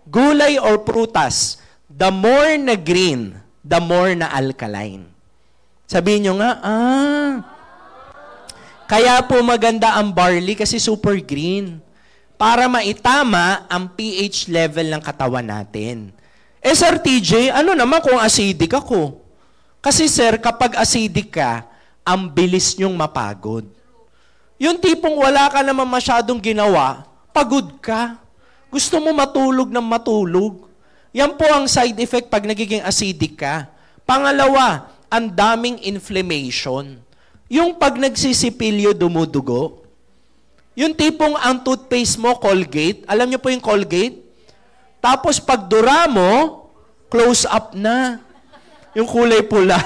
gulay or prutas, the more na green, the more na alkaline. Sabihin nyo nga, kaya po maganda ang barley kasi super green. Para maitama ang pH level ng katawan natin. Sir TJ, ano naman kung acidic ako? Kasi sir, kapag acidic ka, ang bilis nyong mapagod. Yung tipong wala ka naman masyadong ginawa, pagod ka. Gusto mo matulog ng matulog. Yan po ang side effect pag nagiging acidic ka. Pangalawa, ang daming inflammation. Yung pag nagsisipilyo, dumudugo. Yung tipong ang toothpaste mo, Colgate, alam niyo po yung Colgate? Tapos pag dura mo, close up na. Yung kulay pula.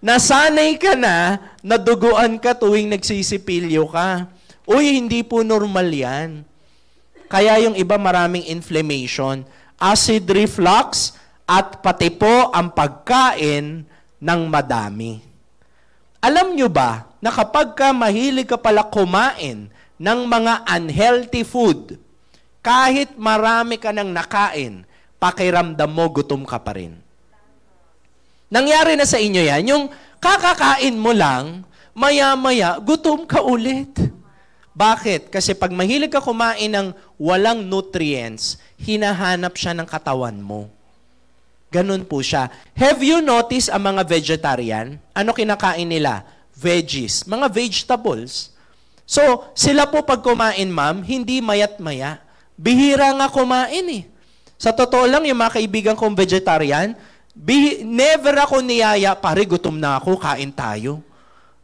Nasanay ka na, naduguan ka tuwing nagsisipilyo ka. Uy, hindi po normal yan. Kaya yung iba maraming inflammation, acid reflux, at pati po ang pagkain ng madami. Alam nyo ba na kapag ka mahilig ka pala kumain ng mga unhealthy food, kahit marami ka nang nakain, pakiramdam mo gutom ka pa rin. Nangyari na sa inyo yan, yung kakakain mo lang, maya-maya, gutom ka ulit. Bakit? Kasi pag mahilig ka kumain ng walang nutrients, hinahanap siya ng katawan mo. Ganun po siya. Have you noticed ang mga vegetarian? Ano kinakain nila? Veggies. Mga vegetables. So, sila po pag kumain, ma'am, hindi mayat-maya. Bihira nga kumain eh. Sa totoo lang, yung mga kaibigan kong vegetarian, never ako niyaya, pare, gutom na ako, kain tayo.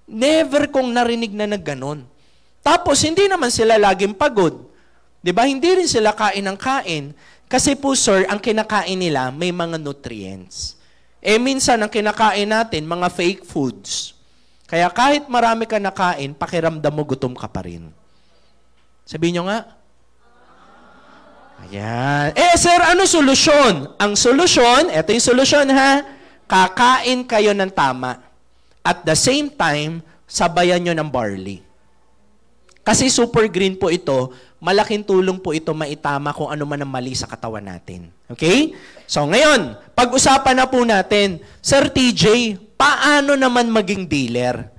Never kong narinig na nagganon. Tapos, hindi naman sila laging pagod. Diba? Hindi rin sila kain ng kain. Kasi po, sir, ang kinakain nila, may mga nutrients. Minsan, ang kinakain natin, mga fake foods. Kaya kahit marami ka nakain, pakiramdam mo, gutom ka pa rin. Sabihin nyo nga. Ayan. Sir, ano solusyon? Ang solusyon, eto yung solusyon ha, kakain kayo ng tama. At the same time, sabayan nyo ng barley. Kasi super green po ito, malaking tulong po ito maitama kung ano man ang mali sa katawan natin. Okay? So ngayon, pag-usapan na po natin, Sir TJ, paano naman maging dealer?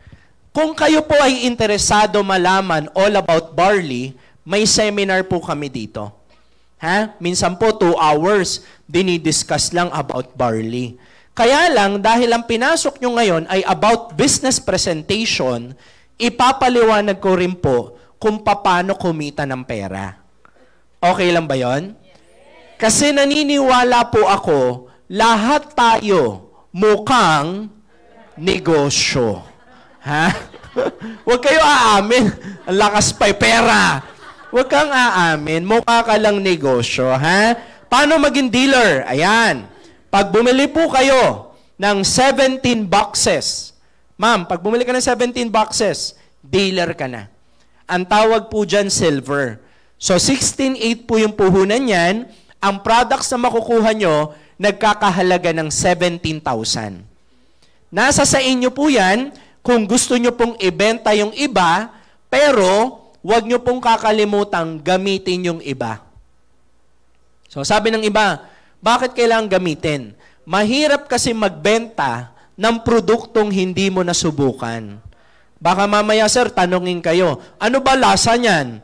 Kung kayo po ay interesado malaman all about barley, may seminar po kami dito. Minsan po 2 hours, dinidiscuss lang about barley. Kaya lang, dahil ang pinasok nyo ngayon ay about business presentation, ipapaliwanag ko rin po kung paano kumita ng pera. Okay lang ba yon? Kasi naniniwala po ako, lahat tayo mukhang negosyo. Huwag kayo aamin. Ang lakas pa'y pera. Huwag kang aamin, mukha ka lang negosyo, Paano maging dealer? Ayan. Pag bumili po kayo ng 17 boxes, ma'am, pag bumili ka ng 17 boxes, dealer ka na. Ang tawag po dyan, silver. So, 16.8 po yung puhunan yan. Ang products na makukuha nyo, nagkakahalaga ng 17,000. Nasa sa inyo po yan, kung gusto nyo pong ibenta yung iba, pero huwag nyo pong kakalimutang gamitin yung iba. So, sabi ng iba, bakit kailangan gamitin? Mahirap kasi magbenta ng produktong hindi mo nasubukan. Baka mamaya, sir, tanungin kayo, ano ba lasa niyan?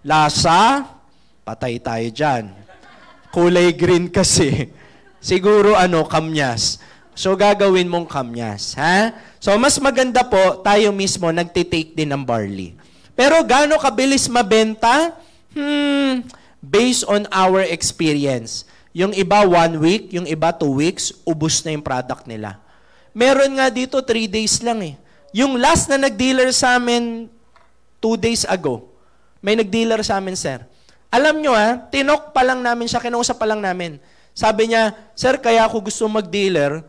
Lasa? Patay tayo dyan. Kulay green kasi. Siguro, kamyas. So, gagawin mong kamyas. So, mas maganda po, tayo mismo nagtitake din ng barley. Pero gaano kabilis mabenta? Based on our experience. Yung iba 1 week, yung iba 2 weeks, ubos na yung product nila. Meron nga dito 3 days lang eh. Yung last na nag-dealer sa amin 2 days ago, may nag-dealer sa amin, sir. Alam nyo tinok pa lang namin siya, kinausap pa lang namin. Sabi niya, sir, kaya ako gusto mag-dealer.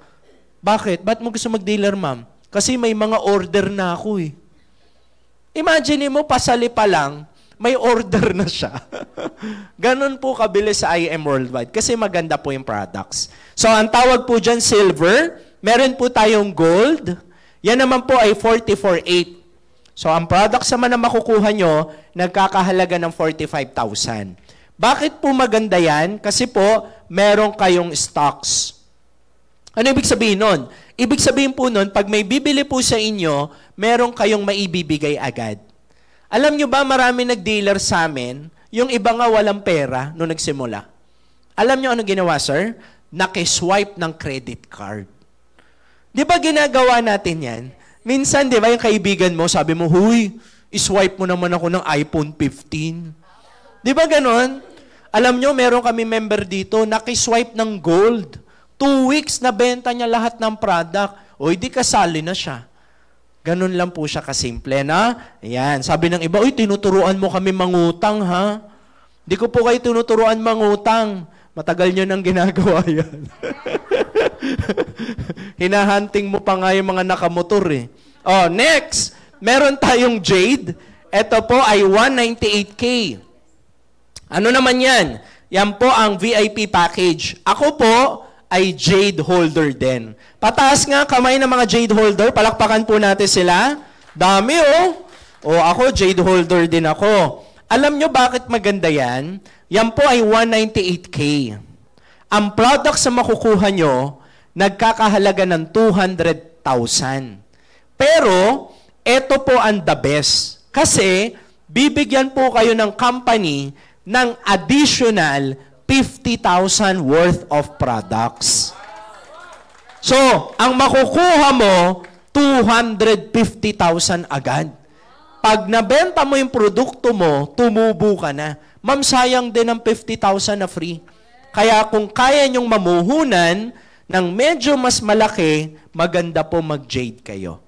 Bakit? Ba't mo gusto mag-dealer, ma'am? Kasi may mga order na ako eh. Imagine mo, pasali pa lang, may order na siya. Ganon po kabilis sa IM Worldwide kasi maganda po yung products. So, ang tawag po dyan, silver. Meron po tayong gold. Yan naman po ay 44.8. So, ang products naman na makukuha nyo, nagkakahalaga ng 45,000. Bakit po maganda yan? Kasi po, meron kayong stocks. Ano ibig sabihin nun? Ibig sabihin po nun, pag may bibili po sa inyo, meron kayong maibibigay agad. Alam nyo ba, marami nag-dealer sa amin, yung iba nga walang pera nung nagsimula. Alam nyo ano ginawa, sir? Nakiswipe ng credit card. Di ba ginagawa natin yan? Minsan, di ba, yung kaibigan mo, sabi mo, huy, iswipe mo naman ako ng iPhone 15. Di ba ganon? Alam nyo, meron kami member dito, nakiswipe ng gold. 2 weeks na benta niya lahat ng product. O, di kasali na siya. Ganon lang po siya kasimple, na? Ayan, sabi ng iba, uy, tinuturuan mo kami mangutang, ha? Di ko po kayo tinuturuan mangutang. Matagal nyo nang ginagawa yan. Hinahunting mo pa nga yung mga nakamotor eh. Oh, next, meron tayong jade. Ito po ay 198K. Ano naman yan? Yan po ang VIP package. Ako po ay jade holder din. Pataas nga kamay ng mga jade holder. Palakpakan po natin sila. Dami oh. O ako, jade holder din ako. Alam nyo bakit maganda yan? Yan po ay 198K. Ang products na makukuha nyo, nagkakahalaga ng 200,000. Pero, ito po ang the best. Kasi, bibigyan po kayo ng company ng additional 50,000 worth of products. So, ang makukuha mo, 250,000 agad. Pag nabenta mo yung produkto mo, tumubo ka na. Ma'am, sayang din ang 50,000 na free. Kaya kung kaya nyong mamuhunan ng medyo mas malaki, maganda po mag-jade kayo.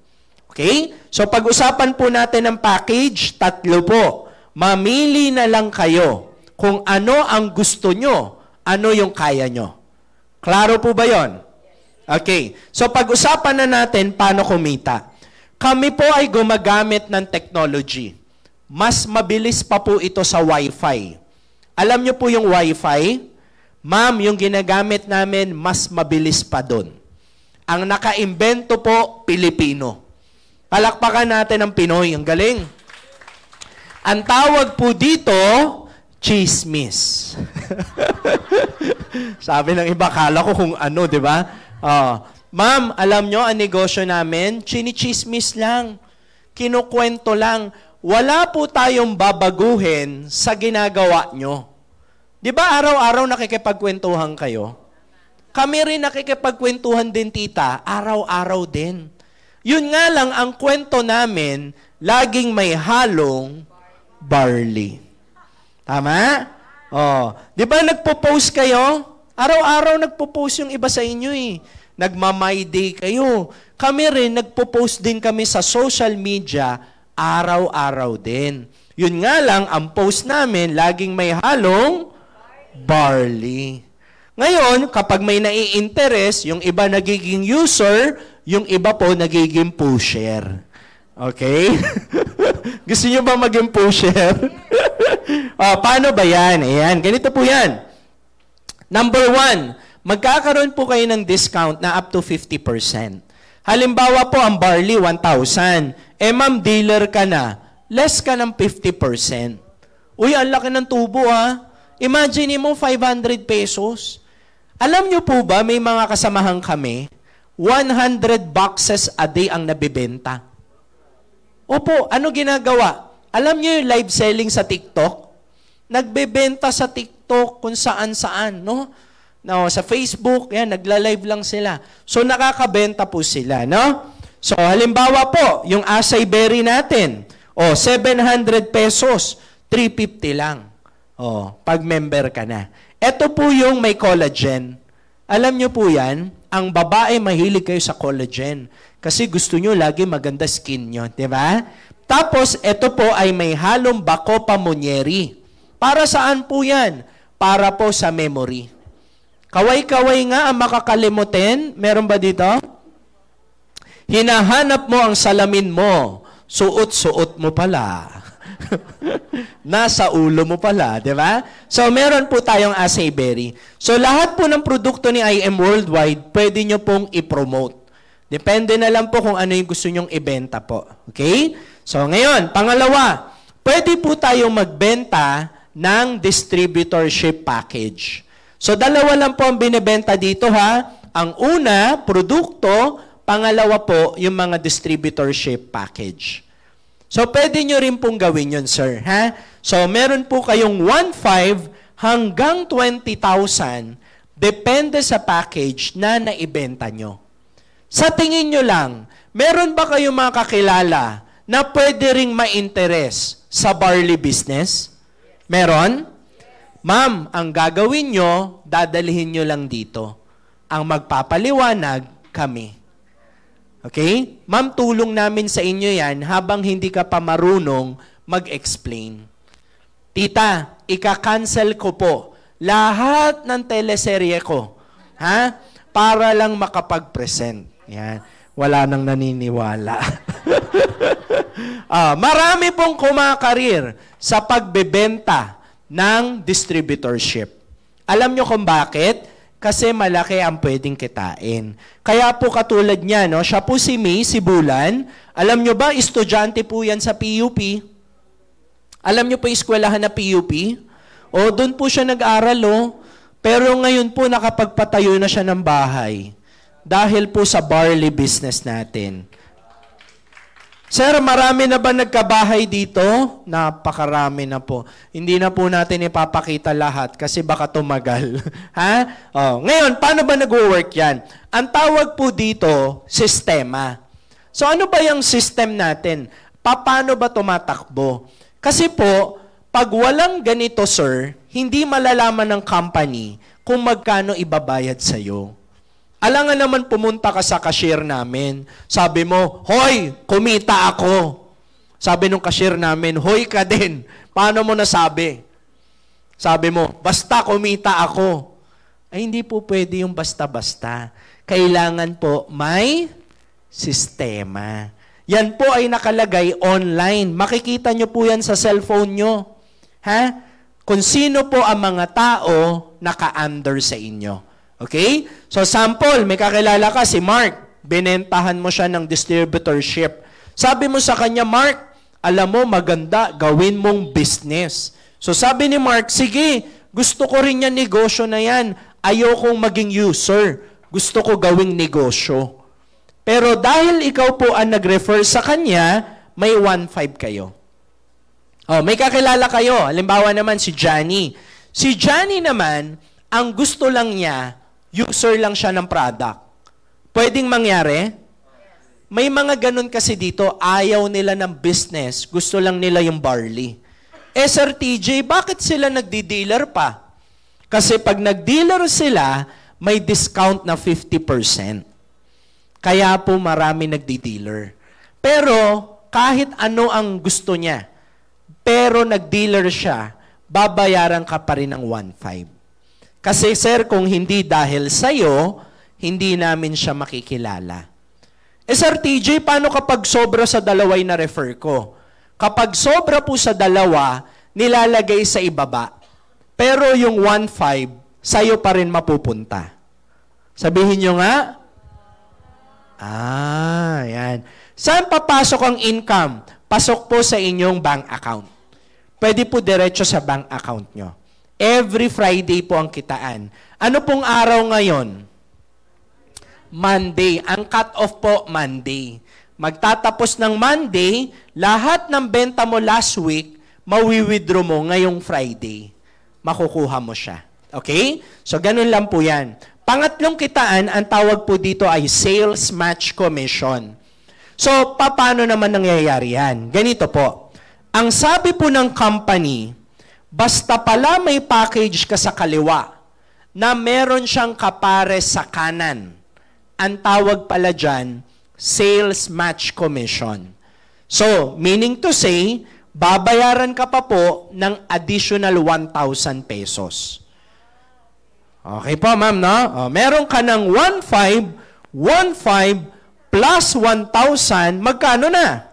Okay? So pag-usapan po natin ng package, 3 po. Mamili na lang kayo kung ano ang gusto nyo, ano yung kaya nyo. Klaro po ba yon? Okay. So pag-usapan na natin paano kumita. Kami po ay gumagamit ng technology. Mas mabilis pa po ito sa Wi-Fi. Alam nyo po yung Wi-Fi? Ma'am, yung ginagamit namin, mas mabilis pa doon. Ang naka-imbento po, Pilipino. Palakpakan natin ang Pinoy. Ang galing. Ang tawag po dito, chismis. Sabi ng iba, kala ko kung ano, di ba? Ma'am, alam nyo, ang negosyo namin, chinichismis lang. Kinukwento lang. Wala po tayong babaguhin sa ginagawa nyo. Di ba araw-araw nakikipagkwentuhan kayo? Kami rin nakikipagkwentuhan din, tita, araw-araw din. Yun nga lang, ang kwento namin, laging may halong barley. Tama? Di ba nagpo-post kayo? Araw-araw nagpo-post yung iba sa inyo eh. Nagma-my day kayo. Kami rin, nagpo-post din kami sa social media, araw-araw din. Yun nga lang, ang post namin, laging may halong barley. Ngayon, kapag may nai-interest, yung iba nagiging user, yung iba po nagiging pusher. Okay? Gusto nyo ba maging pusher? Paano ba yan? Ayan, ganito po yan. Number 1, magkakaroon po kayo ng discount na up to 50%. Halimbawa po, ang barley, 1,000. Ma'am, dealer ka na. Less ka ng 50%. Uy, ang laki ng tubo ha. Imagine mo, 500 pesos. Alam nyo po ba, may mga kasamahan kami, 100 boxes a day ang nabibenta. Opo, ano ginagawa? Alam nyo yung live selling sa TikTok? Nagbebenta sa TikTok kung saan-saan, no? No, sa Facebook, yan, nagla-live lang sila. So, nakakabenta po sila, no? So, halimbawa po, yung acai berry natin, 700 pesos, 350 lang. Pag member ka na. Ito po yung may collagen. Alam nyo po yan, ang babae mahilig kayo sa collagen. Kasi gusto nyo lagi maganda skin nyo. Diba? Tapos, ito po ay may halong Bacopa Monnieri. Para saan po yan? Para po sa memory. Kaway-kaway nga ang makakalimutin. Meron ba dito? Hinahanap mo ang salamin mo. Suot-suot mo pala. Nasa ulo mo pala, di ba? So, meron po tayong acai berry. So, lahat po ng produkto ni IM Worldwide, pwede nyo pong i-promote. Depende na lang po kung ano yung gusto nyong ibenta po. Okay? So, ngayon, pangalawa, pwede po tayong magbenta ng distributorship package. So, dalawa lang po ang binibenta dito, ha? Ang una, produkto. Pangalawa po, yung mga distributorship package. So, pwede nyo rin pong gawin yun, sir. Ha? So, meron po kayong 1.5 hanggang 20,000 depende sa package na naibenta nyo. Sa tingin nyo lang, meron ba kayong mga kakilala na pwede ring ma-interest sa barley business? Meron? Ma'am, ang gagawin nyo, dadalhin nyo lang dito. Ang magpapaliwanag, kami. Okay? Ma'am, tulong namin sa inyo yan habang hindi ka pa marunong mag-explain. Tita, ika-cancel ko po lahat ng teleserye ko. Ha? Para lang makapag-present. Yan. Wala nang naniniwala. Marami pong kumakarir sa pagbebenta ng distributorship. Alam nyo kung bakit? Kasi malaki ang pwedeng kitain. Kaya po katulad niya, no? Siya po si May, si Bulan. Alam nyo ba, estudyante po yan sa PUP. Alam nyo po yung eskwelahan na PUP? Doon po siya nag-aral, Pero ngayon po nakapagpatayo na siya ng bahay. Dahil po sa barley business natin. Sir, marami na ba nagkabahay dito? Napakarami na po. Hindi na po natin ipapakita lahat kasi baka tumagal. Ha? Ngayon, paano ba nag-work yan? Ang tawag po dito, sistema. So ano ba yung system natin? Paano ba tumatakbo? Kasi po, pag walang ganito, sir, hindi malalaman ng company kung magkano ibabayad sa'yo. Alangan naman pumunta ka sa cashier namin. Sabi mo, hoy, kumita ako. Sabi nung cashier namin, hoy ka din. Paano mo nasabi? Sabi mo, basta kumita ako. Ay, hindi po pwede yung basta-basta. Kailangan po may sistema. Yan po ay nakalagay online. Makikita nyo po yan sa cellphone nyo. Ha? Kung sino po ang mga tao naka-under sa inyo. Okay? So, sample, may kakilala ka, si Mark. Binentahan mo siya ng distributorship. Sabi mo sa kanya, Mark, alam mo, maganda, gawin mong business. So, sabi ni Mark, sige, gusto ko rin yan negosyo na yan. Ayokong maging user. Gusto ko gawing negosyo. Pero dahil ikaw po ang nag-refer sa kanya, may 1.5 kayo. May kakilala kayo. Halimbawa naman si Johnny. Si Johnny naman, ang gusto lang niya, user lang siya ng product. Pwedeng mangyari? May mga ganun kasi dito, ayaw nila ng business, gusto lang nila yung barley. Sir TJ, bakit sila nagdi-dealer pa? Kasi pag nag-dealer sila, may discount na 50%. Kaya po marami nagdi-dealer. Pero kahit ano ang gusto niya, pero nag-dealer siya, babayaran ka pa rin ng 1.5. Kasi sir, kung hindi dahil sa'yo, hindi namin siya makikilala. Sir TJ, paano kapag sobra sa dalaway na refer ko? Kapag sobra po sa dalawa, nilalagay sa ibaba. Pero yung 1.5, sa'yo pa rin mapupunta. Sabihin nyo nga. Yan. Saan papasok ang income? Pasok po sa inyong bank account. Pwede po diretso sa bank account nyo. Every Friday po ang kitaan. Ano pong araw ngayon? Monday. Ang cut-off po, Monday. Magtatapos ng Monday, lahat ng benta mo last week, mawi-withdraw mo ngayong Friday. Makukuha mo siya. Okay? So, ganun lang po yan. Pangatlong kitaan, ang tawag po dito ay sales match commission. So, paano naman nangyayari yan? Ganito po. Ang sabi po ng company, basta pala may package ka sa kaliwa na meron siyang kapares sa kanan. Ang tawag pala dyan, sales match commission. So, meaning to say, babayaran ka pa po ng additional 1,000 pesos. Okay po, ma'am, no? Meron ka ng 1,500 plus 1,000, magkano na?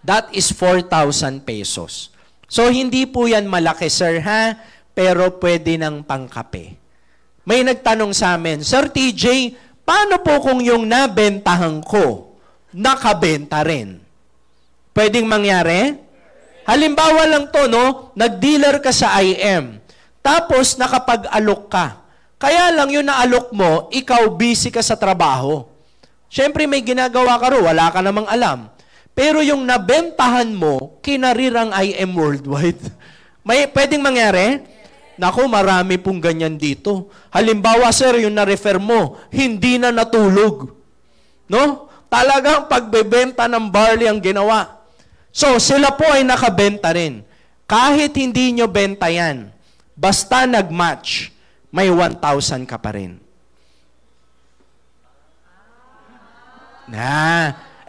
That is 4,000 pesos. So, hindi po yan malaki, sir, ha? Pero pwede ng pangkape. May nagtanong sa amin, Sir TJ, paano po kung yung nabentahan ko, nakabenta rin? Pwedeng mangyari? Halimbawa lang to, no? Nag-dealer ka sa IM. Tapos, nakapag-alok ka. Kaya lang yung naalok mo, ikaw busy ka sa trabaho. Siyempre, may ginagawa ka ro, wala ka namang alam. Pero yung nabentahan mo, kinarirang IM worldwide. May pwedeng mangyari? Naku, marami pong ganyan dito. Halimbawa, sir, yung na-refer mo, hindi na natulog. No? Talagang pagbebenta ng barley ang ginawa. So, sila po ay nakabenta rin. Kahit hindi nyo benta yan, basta nag-match, may 1,000 ka pa rin.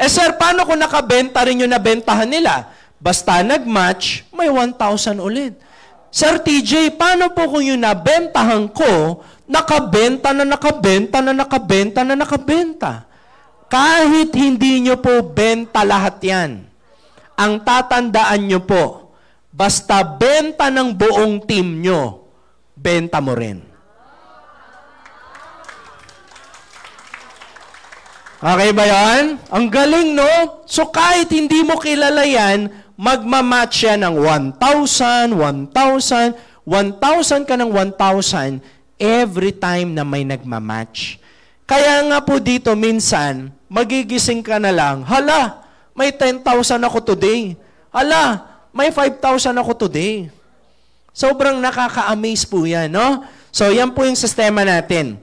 Sir, paano kung nakabenta rin yung nabentahan nila? Basta nag-match, may 1,000 ulit. Sir TJ, paano po kung yung nabentahan ko, nakabenta na nakabenta na nakabenta na nakabenta? Kahit hindi nyo po benta lahat yan, ang tatandaan nyo po, basta benta ng buong team nyo, benta mo rin. Okay ba yan? Ang galing, no? So kahit hindi mo kilala yan, magmamatch yan ng 1,000, 1,000, 1,000 ka ng 1,000 every time na may nagmamatch. Kaya nga po dito minsan, magigising ka na lang, hala, may 10,000 ako today. Hala, may 5,000 ako today. Sobrang nakaka-amaze po yan, no? So yan po yung sistema natin.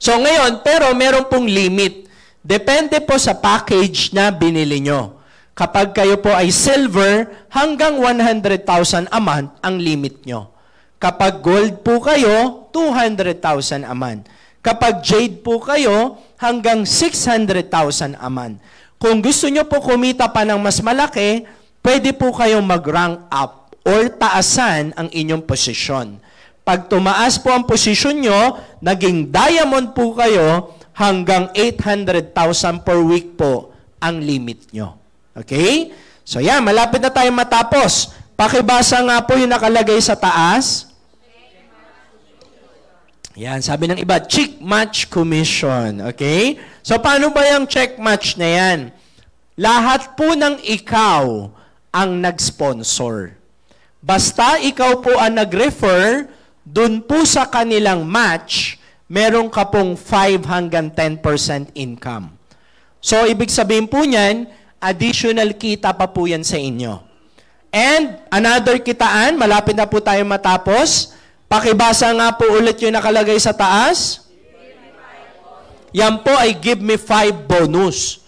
So ngayon, pero meron pong limit. Depende po sa package na binili nyo. Kapag kayo po ay silver, hanggang 100,000 a month ang limit nyo. Kapag gold po kayo, 200,000 a month. Kapag jade po kayo, hanggang 600,000 a month. Kung gusto nyo po kumita pa ng mas malaki, pwede po kayong mag-rank up or taasan ang inyong posisyon. Pag tumaas po ang posisyon nyo, naging diamond po kayo, hanggang 800,000 per week po ang limit nyo. Okay? So yan, malapit na tayo matapos. Pakibasa nga po yung nakalagay sa taas. Yan, sabi ng iba, check match commission. Okay? So paano ba yung check match na yan? Lahat po ng ikaw ang nag-sponsor. Basta ikaw po ang nag-refer, dun po sa kanilang match, meron ka pong 5 hanggang 10% income. So, ibig sabihin po niyan, additional kita pa po yan sa inyo. And, another kitaan, malapit na po tayo matapos. Pakibasa nga po ulit yung nakalagay sa taas. Yan po ay give me 5 bonus.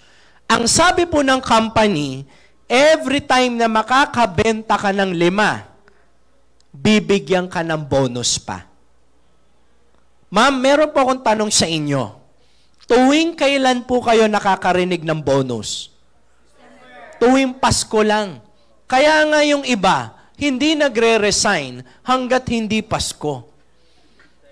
Ang sabi po ng company, every time na makakabenta ka ng 5, bibigyan ka ng bonus pa. Ma'am, meron po akong tanong sa inyo. Tuwing kailan po kayo nakakarinig ng bonus? Tuwing Pasko lang. Kaya nga yung iba, hindi nagre-resign hanggat hindi Pasko.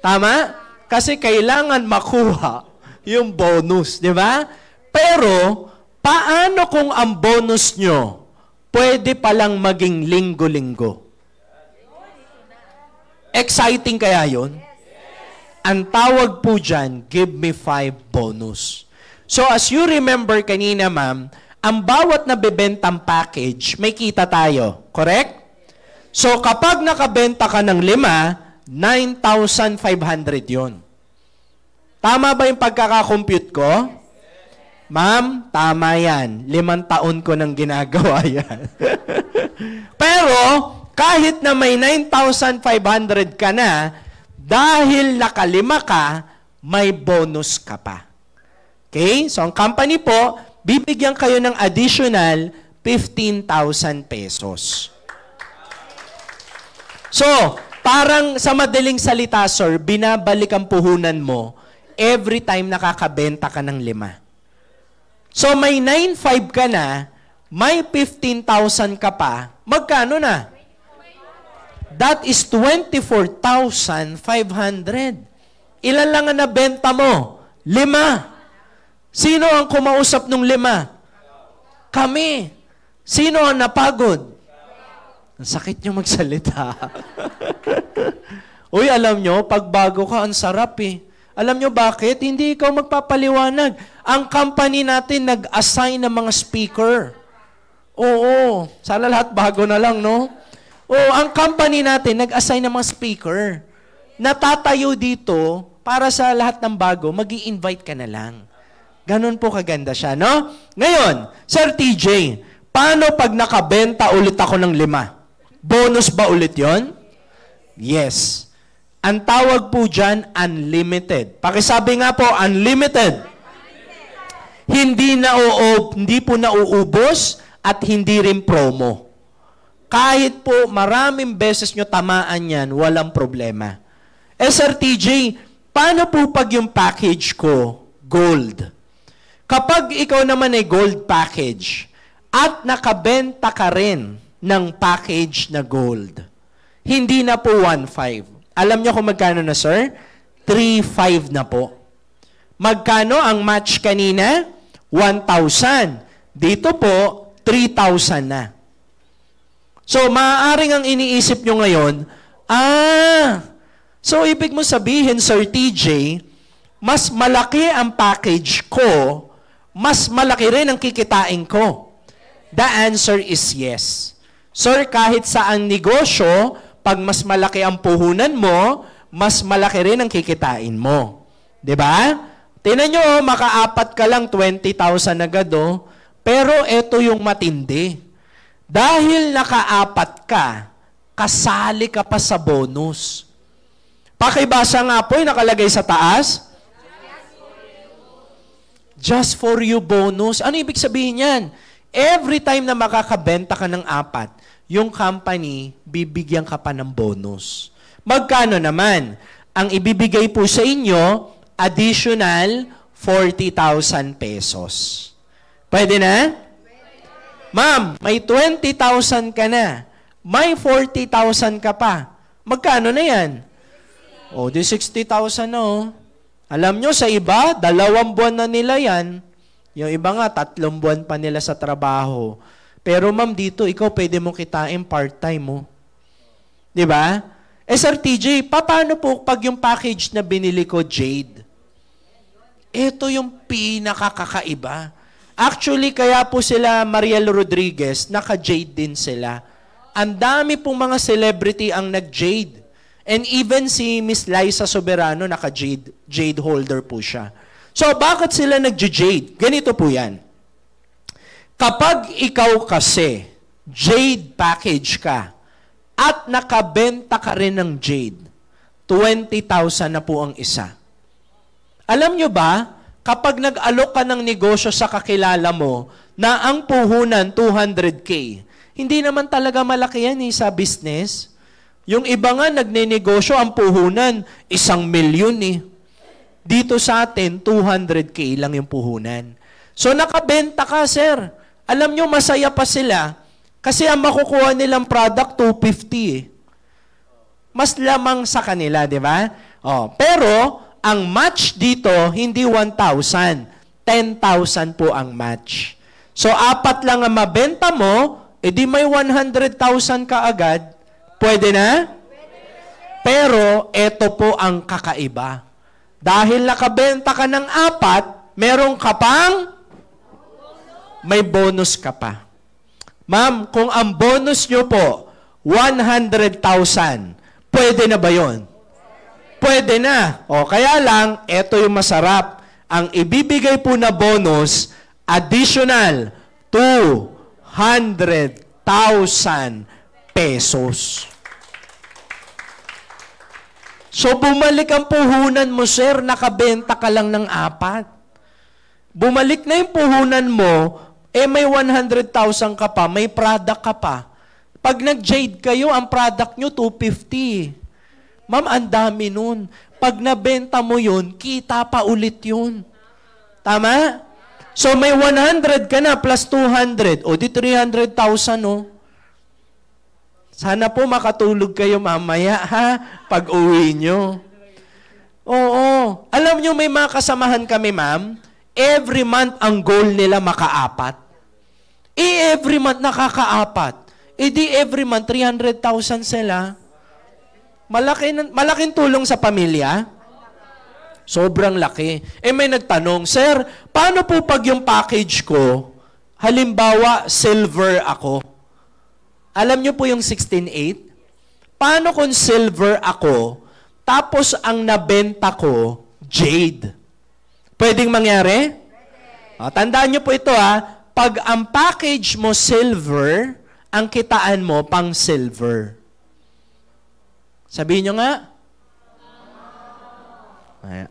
Tama? Kasi kailangan makuha yung bonus, di ba? Pero, paano kung ang bonus nyo pwede palang maging linggo-linggo? Exciting kaya yun? Ang tawag po dyan, give me 5 bonus. So as you remember kanina, ma'am, ang bawat nabibentang package, may kita tayo. Correct? So kapag nakabenta ka ng 5, 9,500 yun. Tama ba yung pagkakakompute ko? Ma'am, tama yan. 5 taon ko nang ginagawa yan. Pero, kahit na may 9,500 ka na, dahil nakalima ka, may bonus ka pa. Okay? So, ang company po, bibigyan kayo ng additional 15,000 pesos. So, parang sa madaling salita, sir, binabalik ang puhunan mo every time nakakabenta ka ng 5. So, may 9,500 ka na, may 15,000 ka pa, magkano na? That is 24,500. Ilan lang ang nabenta mo? 5. Sino ang kumausap ng 5? Kami. Sino ang napagod? Ang sakit nyo magsalita. Uy, alam nyo, pag bago ka, ang sarap eh. Alam nyo bakit? Hindi ikaw magpapaliwanag. Ang company natin nag-assign ng mga speaker. Oo. Sana lahat bago na lang, no? Oo, ang company natin nag-assign ng mga speaker. Natatayo dito para sa lahat ng bago, mag-i-invite ka na lang. Ganon po kaganda siya, no? Ngayon, Sir TJ, paano pag nakabenta ulit ako ng 5? Bonus ba ulit yon? Yes. Ang tawag po dyan, unlimited. Pakisabi nga po, unlimited. Hindi po nauubos at hindi rin promo. Kahit po maraming beses nyo tamaan yan, walang problema. Sir TJ, paano po pag yung package ko, gold? Kapag ikaw naman ay gold package at nakabenta ka rin ng package na gold, hindi na po 1,500. Alam nyo kung magkano na, sir? 3,500 na po. Magkano ang match kanina? 1,000. Dito po, 3,000 na. So, maaaring ang iniisip nyo ngayon, so ibig mo sabihin, Sir TJ, mas malaki ang package ko, mas malaki rin ang kikitain ko. The answer is yes. Sir, kahit saang negosyo, pag mas malaki ang puhunan mo, mas malaki rin ang kikitain mo. 'Di ba? Tingnan nyo, makaapat ka lang 20,000 agad, oh. Pero ito yung matindi. Dahil nakaapat ka, kasali ka pa sa bonus. Pakibasa nga po, nakalagay sa taas. Just for you bonus. Ano ibig sabihin yan? Every time na makakabenta ka ng 4, yung company, bibigyan ka pa ng bonus. Magkano naman? Ang ibibigay po sa inyo, additional 40,000 pesos. Pwede na? Ma'am, may 20,000 ka na. May 40,000 ka pa. Magkano na yan? O, di 60,000 na, oh. Alam nyo, sa iba, 2 buwan na nila yan. Yung iba nga, 3 buwan pa nila sa trabaho. Pero ma'am, dito, ikaw pwede mong kitain part-time mo. Di ba? Sir TJ, paano po pag yung package na binili ko, Jade? Ito yung pinakakakaiba. Actually, kaya po sila Mariel Rodriguez, naka-Jade din sila. Ang dami pong mga celebrity ang nag-Jade. And even si Miss Liza Soberano, naka-Jade holder po siya. So, bakit sila nag-Jade? Ganito po yan. Kapag ikaw kasi, Jade package ka, at nakabenta ka rin ng Jade, 20,000 na po ang isa. Alam nyo ba, kapag nag-alok ka ng negosyo sa kakilala mo, na ang puhunan 200K, hindi naman talaga malaki yan sa business. Yung iba nga, nagnenegosyo, ang puhunan, 1,000,000 eh. Dito sa atin, 200K lang yung puhunan. So, nakabenta ka, sir. Alam nyo, masaya pa sila. Kasi ang makukuha nilang product, 250 eh. Mas lamang sa kanila, di ba? Oh, pero, ang match dito, hindi 1,000. 10,000 po ang match. So, 4 lang ang mabenta mo, edi may 100,000 ka agad. Pwede na? Pero, ito po ang kakaiba. Dahil nakabenta ka ng 4, meron ka pang may bonus ka pa. Ma'am, kung ang bonus nyo po, 100,000, pwede na ba yun? Pwede na. O, kaya lang, ito yung masarap. Ang ibibigay po na bonus, additional 200,000 pesos. So, bumalik ang puhunan mo, sir, nakabenta ka lang ng 4. Bumalik na yung puhunan mo, may 100,000 ka pa, may product ka pa. Pag nag-jade kayo, ang product nyo, 250. Ma'am, ang dami nun. Pag nabenta mo yun, kita pa ulit yun. Tama? So, may 100 ka na plus 200. O, di 300,000, no? Sana po makatulog kayo mamaya, ha? Pag uwi nyo. Oo. Alam nyo, may mga kasamahan kami, ma'am. Every month, ang goal nila makaapat. Every month, nakakaapat. Di every month, 300,000 sila. Malaking tulong sa pamilya. Sobrang laki. May nagtanong, Sir, paano po pag yung package ko, halimbawa, silver ako? Alam nyo po yung 16.8? Paano kung silver ako, tapos ang nabenta ko, jade? Pwedeng mangyari? Tandaan nyo po ito, ha. Pag ang package mo silver, ang kitaan mo pang silver. Sabihin nyo nga.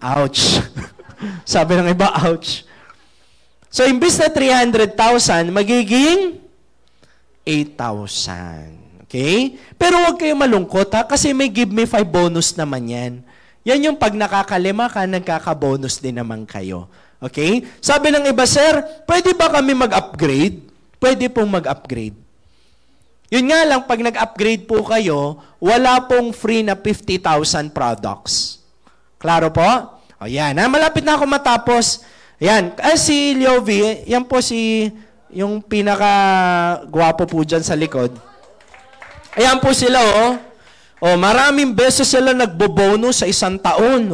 Ouch. Sabi ng iba, ouch. So, imbis na 300,000, magiging 8,000. Okay? Pero huwag kayo malungkot, ha? Kasi may give me 5 bonus naman yan. Yan yung pag nakakalima ka, nagkaka-bonus din naman kayo. Okay? Sabi ng iba, Sir, pwede ba kami mag-upgrade? Pwede pong mag-upgrade. Yun nga lang, pag nag-upgrade po kayo, wala pong free na 50,000 products. Klaro po? O yan, malapit na ako matapos. Yan, si Leovi, yan po yung pinaka-gwapo po dyan sa likod. Ayan po sila, maraming beses sila nagbo-bonus sa isang taon,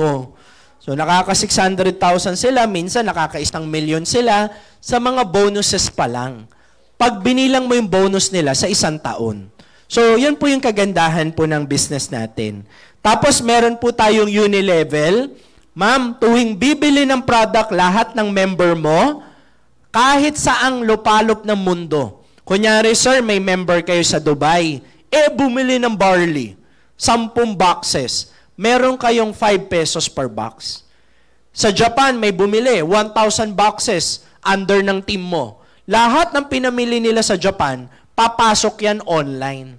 So, nakaka-600,000 sila, minsan nakaka-1,000,000 sila sa mga bonuses pa lang. Pag binilang mo yung bonus nila sa isang taon. So, yan po yung kagandahan po ng business natin. Tapos, meron po tayong unilevel. Ma'am, tuwing bibili ng product lahat ng member mo, kahit saang lupalop ng mundo. Kunyari, sir, may member kayo sa Dubai, bumili ng barley, 10 boxes. Meron kayong 5 pesos per box. Sa Japan, may bumili, 1,000 boxes under ng team mo. Lahat ng pinamili nila sa Japan, papasok yan online.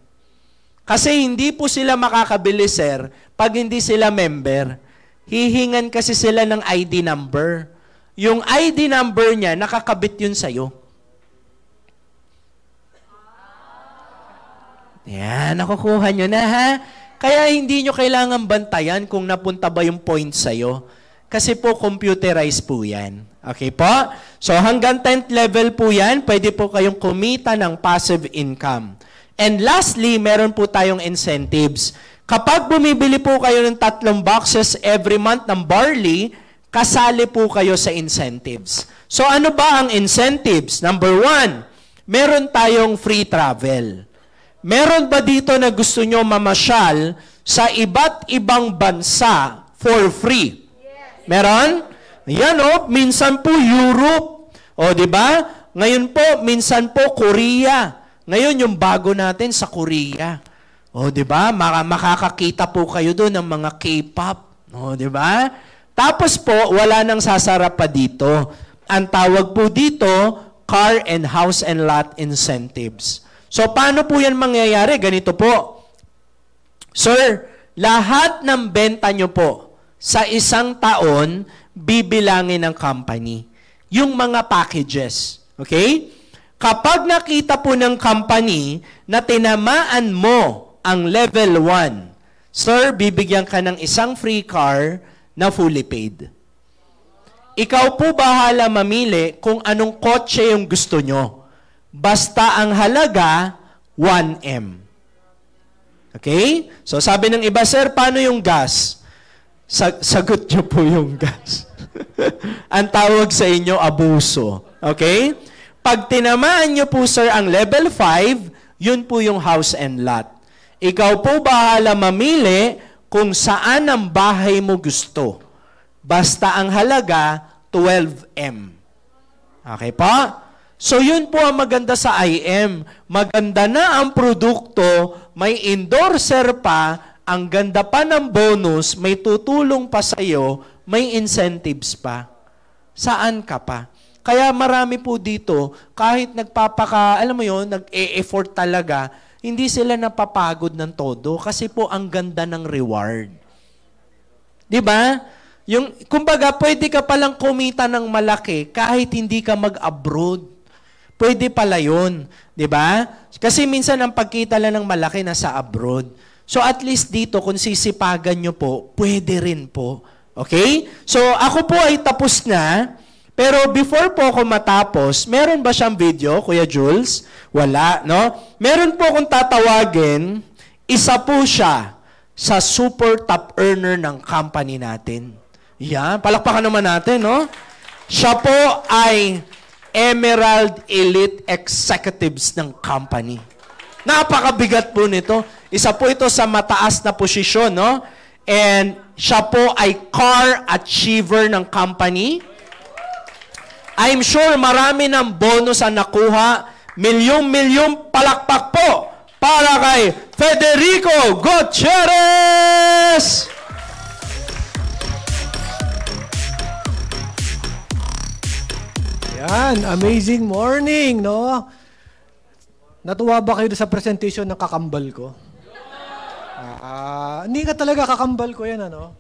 Kasi hindi po sila makakabili, sir, pag hindi sila member. Hihingan kasi sila ng ID number. Yung ID number niya, nakakabit yun sa'yo. Yan, nakukuha nyo na, ha? Kaya hindi nyo kailangan bantayan kung napunta ba yung points sa'yo. Kasi po, computerized po yan. Okay po? So, hanggang 10th level po yan, pwede po kayong kumita ng passive income. And lastly, meron po tayong incentives. Kapag bumibili po kayo ng 3 boxes every month ng barley, kasali po kayo sa incentives. So, ano ba ang incentives? Number 1, meron tayong free travel. Meron ba dito na gusto nyo mamasyal sa iba't ibang bansa for free? Yes. Meron? Yan minsan po Europe. Di ba? Ngayon po, minsan po Korea. Ngayon yung bago natin sa Korea. Di ba? Makakakita po kayo doon ng mga K-pop. Di ba? Tapos po, wala nang sasarap pa dito. Ang tawag po dito, car and house and lot incentives. So, paano po yan mangyayari? Ganito po. Sir, lahat ng benta nyo po sa isang taon, bibilangin ng company. Yung mga packages. Okay? Kapag nakita po ng company na tinamaan mo ang level 1, sir, bibigyan ka ng isang free car na fully paid. Ikaw po bahala mamili kung anong kotse yung gusto nyo. Basta ang halaga, 1M. Okay? So sabi ng iba, sir, paano yung gas? Sagot nyo po yung gas. Ang tawag sa inyo, abuso. Okay? Pag tinamaan nyo po, sir, ang level 5, yun po yung house and lot. Ikaw po bahala mamili kung saan ang bahay mo gusto. Basta ang halaga, 12M. Okay po? So, yun po ang maganda sa IM. Maganda na ang produkto, may endorser pa, ang ganda pa ng bonus, may tutulong pa sa'yo, may incentives pa. Saan ka pa? Kaya marami po dito, kahit alam mo yon, nag-e-effort talaga, hindi sila napapagod ng todo kasi po ang ganda ng reward. 'Di ba? Kumbaga, pwede ka palang kumita ng malaki kahit hindi ka mag-abroad. Pwede pala yun. 'Di ba? Kasi minsan ang pagkita lang ng malaki nasa abroad. So at least dito, kung sisipagan nyo po, pwede rin po. Okay? So ako po ay tapos na. Pero before po ako matapos, meron ba siyang video, Kuya Jules? Wala, no? Meron po akong tatawagin, isa po siya sa super top earner ng company natin. Yan, palakpakan naman natin, no? Siya po ay Emerald Elite Executives ng company. Napakabigat po nito. Isa po ito sa mataas na posisyon, no? And siya po ay car achiever ng company. I'm sure marami ng bonus ang nakuha. Milyong-milyong palakpak po para kay Federico Gutierrez! Yan, amazing morning, no? Natuwa ba kayo sa presentation ng kakambal ko? Hindi ka talaga kakambal ko yan, ano?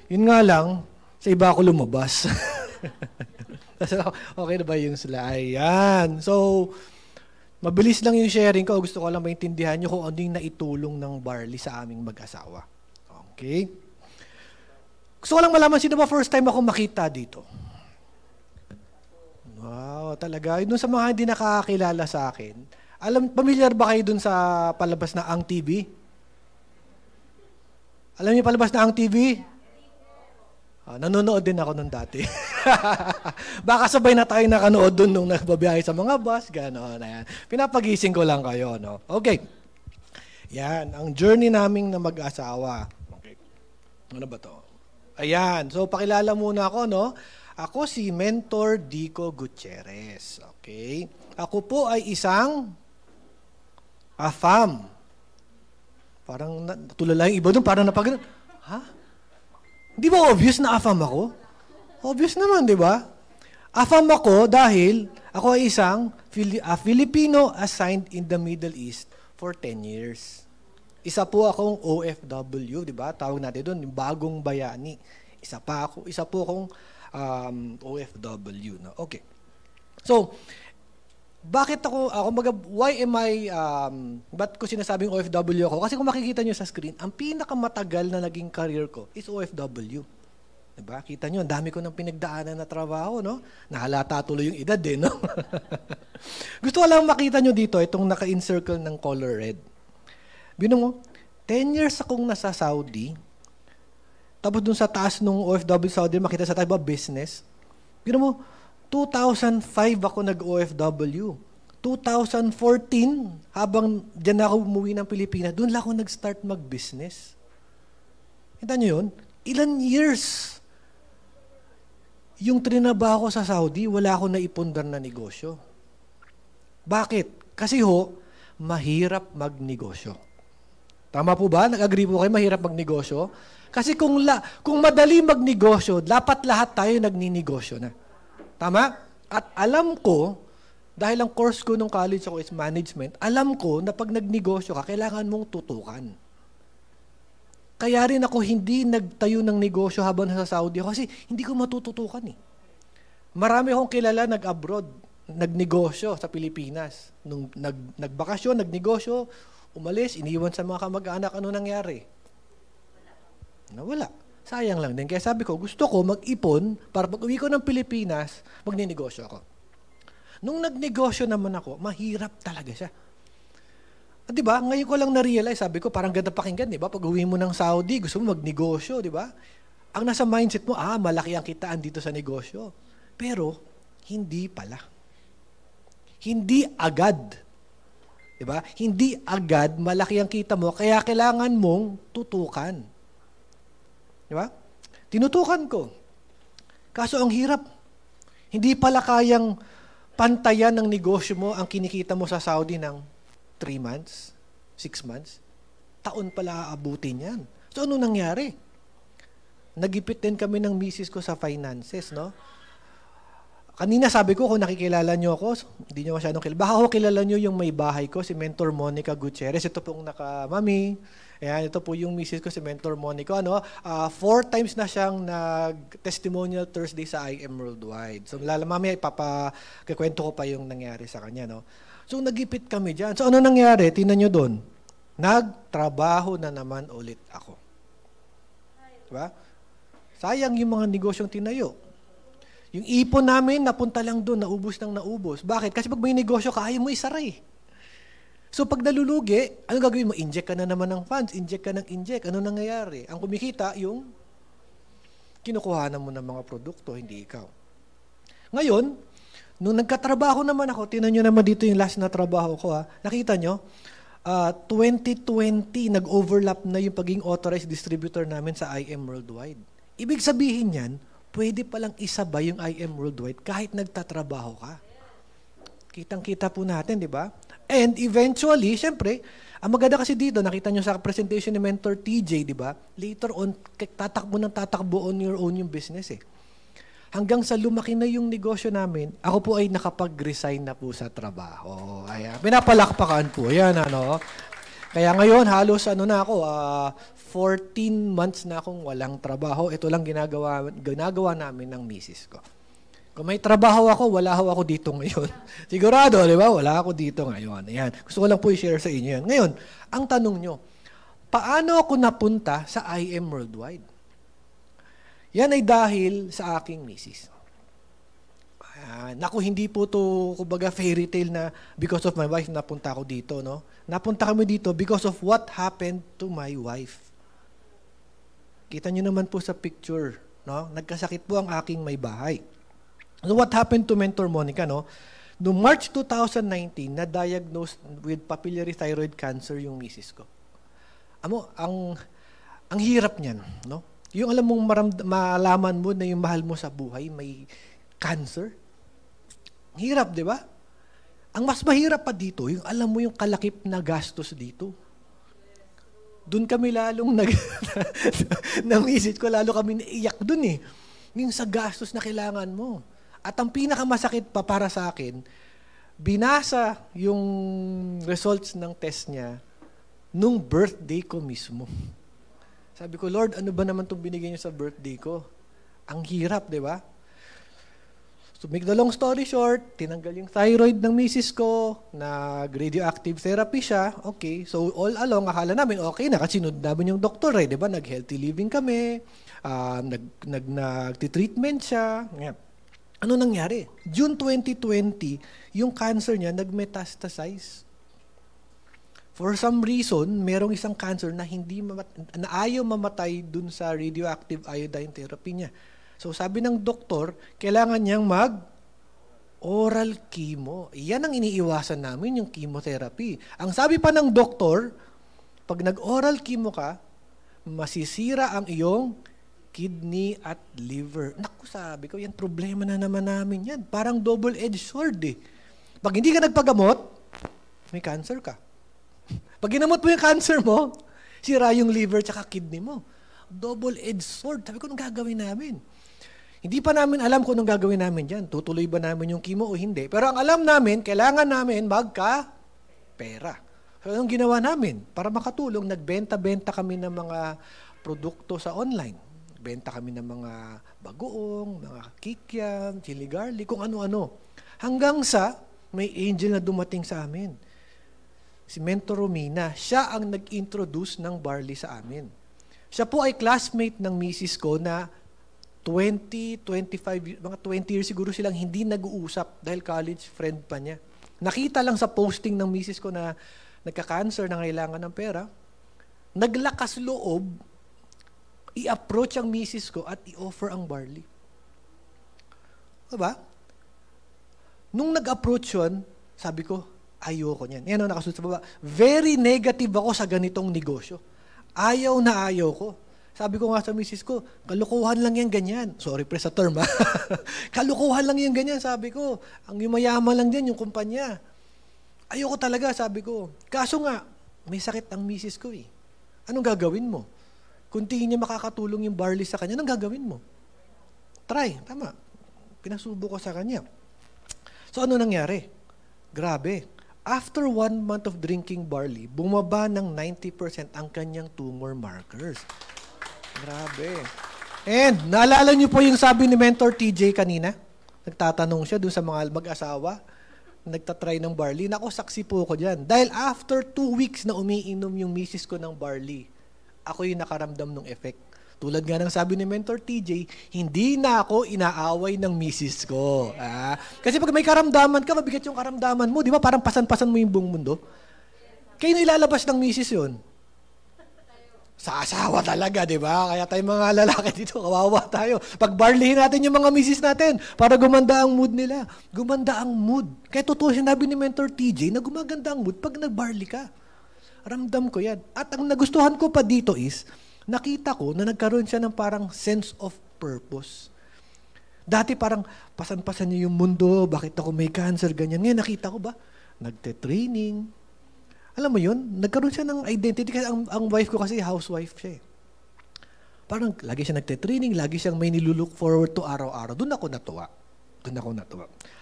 Yun nga lang, sa iba ako lumabas. Okay na ba yung slide? Ayan. So, mabilis lang yung sharing ko. Gusto ko lang maintindihan nyo kung ano yung naitulong ng Barley sa aming mag-asawa. Okay? Gusto ko lang malaman, sino ba first time ako makita dito? Wow, talaga. Doon sa mga hindi nakakakilala sa akin, familiar ba kayo doon sa palabas na Ang TV? Alam niyo palabas na Ang TV? Nanonood din ako nun dati. Baka sabay na tayo nakanood dun nung nagbabiyahe sa mga bus, gano'n. Ayan. Pinapagising ko lang kayo, no? Okay. Yan, ang journey naming na mag-asawa. Okay. Ano ba to? Ayan, so pakilala muna ako, no? Ako si Mentor Dico Gutierrez. Okay. Ako po ay isang AFAM. Parang tulala yung iba dun, parang napag... Ha? Di ba obvious na AFAM ako? Obvious naman, di ba? AFAM ako dahil ako ay isang Filipino assigned in the Middle East for 10 years. Isa po akong OFW, di ba? Tawag natin doon, yung bagong bayani. Isa po akong OFW. No? Okay. So, bakit ba't ko sinasabing OFW ako? Kasi kung makikita nyo sa screen, ang pinakamatagal na naging career ko is OFW. Diba? Kita nyo, ang dami ko ng pinagdaanan na trabaho, no? Nahalata tuloy yung edad, no? Gusto ko lang makita nyo dito, itong naka-encircle ng color red. Bino mo, 10 years akong nasa Saudi, tapos dun sa taas nung OFW Saudi, makita sa tayo ba, business. Bino mo, 2005 ako nag-OFW. 2014, habang dyan ako umuwi ng Pilipinas, doon lang ako nag-start mag-business. Kita nyo yun? Ilan years? Yung trinabaho ko sa Saudi, wala ako naipundar na negosyo. Bakit? Kasi mahirap magnegosyo. Tama po ba? Nag-agree po kayo, mahirap magnegosyo? Kasi kung madali magnegosyo, dapat lahat tayo nagninegosyo na. Tama? At alam ko, dahil ang course ko nung college ako is management, alam ko na pag nagnegosyo ka, kailangan mong tutukan. Kaya rin ako hindi nagtayo ng negosyo habang nasa Saudi ako kasi hindi ko matututukan eh. Marami akong kilala nag-abroad, nagnegosyo sa Pilipinas. Nung nagbakasyon, nagnegosyo, umalis, iniwan sa mga kamag-anak, ano nangyari? Nawala. Sayang lang din. Kaya sabi ko, gusto ko mag-ipon para pag uwi ko ng Pilipinas, magninegosyo ako. Nung nagnegosyo naman ako, mahirap talaga siya. At diba, ngayon ko lang na-realize, sabi ko, parang ganda pakinggan, diba? Pag uwi mo ng Saudi, gusto mo magnegosyo, diba? Ang nasa mindset mo, malaki ang kitaan dito sa negosyo. Pero, hindi pala. Hindi agad. Diba? Hindi agad malaki ang kita mo, kaya kailangan mong tutukan. Diba? Tinutukan ko. Kaso ang hirap. Hindi pala kayang pantayan ng negosyo mo ang kinikita mo sa Saudi ng 3 months, 6 months. Taon pala aabutin yan. So ano nangyari? Nagipit din kami ng misis ko sa finances, no? Kanina sabi ko, kung nakikilala nyo ako, hindi nyo masyadong kilala. Baka ako kilala nyo yung may bahay ko, si Mentor Monica Gutierrez. Ito pong naka-mami. Ayan, ito po yung misis ko, si Mentor Monica. 4 times na siyang nag-testimonial Thursday sa IM Worldwide. So, mami, kikwento ko pa yung nangyari sa kanya. No? So, nagipit kami dyan. So, ano nangyari? Tingnan nyo doon. Nagtrabaho na naman ulit ako. Diba? Sayang yung mga negosyong tinayo. Yung ipon namin, napunta lang doon, naubos ng naubos. Bakit? Kasi pag may negosyo ka, ayaw mo isara eh. So pag nalulugi, ano gagawin mo? Inject ka na naman ng funds, inject ka ng inject. Ano nangyayari? Ang kumikita, yung kinukuhanan mo ng mga produkto, hindi ikaw. Ngayon, nung nagkatrabaho naman ako, tinan nyo naman dito yung last na trabaho ko, nakita nyo, 2020, nag-overlap na yung pagiging authorized distributor namin sa IM Worldwide. Ibig sabihin yan, pwede palang isabay yung IM Worldwide kahit nagtatrabaho ka. Kitang-kita po natin, di ba? And eventually, syempre, ang maganda kasi dito, nakita nyo sa presentation ni Mentor TJ, di ba? Later on, tatakbo on your own yung business eh. Hanggang sa lumaki na yung negosyo namin, ako po ay nakapag-resign na po sa trabaho. Ayan, pinapalakpakan po. Ayan, Kaya ngayon, halos na ako, 14 months na akong walang trabaho. Ito lang ginagawa namin ng misis ko. Kung may trabaho ako, wala ako dito ngayon. Sigurado, di ba? Wala ako dito ngayon. Ayan. Gusto ko lang po i-share sa inyo yan. Ngayon, ang tanong nyo, paano ako napunta sa IM Worldwide? Yan ay dahil sa aking misis. Naku, hindi po to kumbaga fairy tale na because of my wife napunta ako dito, no? Napunta kami dito because of what happened to my wife. Kita nyo naman po sa picture, no? Nagkasakit po ang aking may bahay. So what happened to Mentor Monica, no? Noong March 2019, na-diagnosed with papillary thyroid cancer yung misis ko. Ang hirap niyan, no? Yung alam mong malaman mo na yung mahal mo sa buhay may cancer. Hirap, di ba? Ang mas mahirap pa dito, yung alam mo yung kalakip na gastos dito. Doon kami lalong namisit ko, lalo kami naiyak doon eh. Yung sa gastos na kailangan mo. At ang pinakamasakit pa para sa akin, binasa yung results ng test niya nung birthday ko mismo. Sabi ko, Lord, ano ba naman itong binigay niyo sa birthday ko? Ang hirap, di ba? To make the long story short, tinanggal yung thyroid ng misis ko, nag-radioactive therapy siya. Okay, so all along, akala namin, okay na, kasi sinunod namin yung doktor eh, di ba? Nag-healthy living kami, nag-treatment siya. Yan. Ano nangyari? June 2020, yung cancer niya nag-metastasize. For some reason, merong isang cancer na na ayaw mamatay dun sa radioactive iodine therapy niya. So sabi ng doktor, kailangan niyang oral chemo. Yan ang iniiwasan namin, yung chemotherapy. Ang sabi pa ng doktor, pag nag-oral chemo ka, masisira ang iyong kidney at liver. Naku, sabi ko, yan problema na naman namin yan. Parang double-edged sword eh. Pag hindi ka nagpagamot, may cancer ka. Pag ginamot mo yung cancer mo, sira yung liver at kidney mo. Double-edged sword. Sabi ko, anong gagawin namin? Hindi pa namin alam kung anong gagawin namin dyan. Tutuloy ba namin yung chemo o hindi? Pero ang alam namin, kailangan namin magka-pera. So, anong ginawa namin? Para makatulong, nagbenta-benta kami ng mga produkto sa online. Benta kami ng mga bagoong, mga kikiam, chili garlic, kung ano-ano. Hanggang sa may angel na dumating sa amin. Si Mentor Romina, siya ang nag-introduce ng barley sa amin. Siya po ay classmate ng misis ko na 25, mga 20 years siguro silang hindi nag-uusap dahil college friend pa niya. Nakita lang sa posting ng misis ko na nagka-cancer na kailangan ng pera, naglakas loob, i-approach ang misis ko at i-offer ang barley. Diba? Nung nag-approach yun, sabi ko, ayoko niyan. Yan ang nakasunod sa baba. Very negative ako sa ganitong negosyo. Ayaw na ayaw ko. Sabi ko nga sa misis ko, kalukuhan lang yan ganyan. Sorry pre sa term ha. Kalukuhan lang yan ganyan, sabi ko. Ang yumayaman lang din yung kumpanya. Ayoko talaga, sabi ko. Kaso nga, may sakit ang misis ko eh. Anong gagawin mo? Kung tingin niya makakatulong yung barley sa kanya, anong gagawin mo? Try, tama. Pinasubo ko sa kanya. So ano nangyari? Grabe. After 1 month of drinking barley, bumaba ng 90% ang kanyang tumor markers. Grabe. And naalala niyo po yung sabi ni Mentor TJ kanina? Nagtatanong siya doon sa mga mag-asawa, nagtatry ng barley. Naku, saksi po ko dyan. Dahil after 2 weeks na umiinom yung misis ko ng barley, ako yung nakaramdam ng effect. Tulad nga ng sabi ni Mentor TJ, hindi na ako inaaway ng misis ko. Kasi pag may karamdaman ka, mabigat yung karamdaman mo. Di ba? Parang pasan-pasan mo yung buong mundo. Kayo na ilalabas ng misis yun. Sa asawa talaga, di ba? Kaya tayo mga lalaki dito, kawawa tayo. Pag-barleyhin natin yung mga misis natin para gumanda ang mood nila. Gumanda ang mood. Kaya totoo sinabi ni Mentor TJ na gumaganda ang mood pag nag-barley ka. Ramdam ko yan. At ang nagustuhan ko pa dito is, nakita ko na nagkaroon siya ng parang sense of purpose. Dati parang pasan-pasan niya yung mundo, bakit ako may cancer, ganyan. Ngayon nakita ko ba, nagte-training. Alam mo yun, nagkaroon siya ng identity kasi ang wife ko kasi housewife siya. Parang lagi siya nagte-training, lagi siyang may nilulook forward to araw-araw. Doon ako natuwa.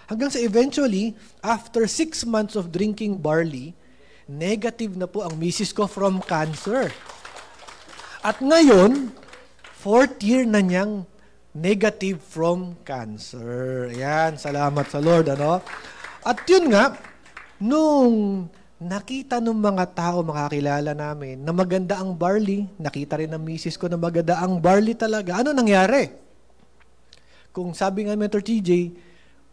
Hanggang sa eventually, after 6 months of drinking barley, negative na po ang misis ko from cancer. At ngayon, 4th year na niyang negative from cancer. Ayan, salamat sa Lord, ano? At yun nga, nung nakita ng mga tao, makakilala namin, na maganda ang barley, nakita rin ng misis ko na maganda ang barley talaga, ano nangyari? Kung sabi nga Mentor TJ,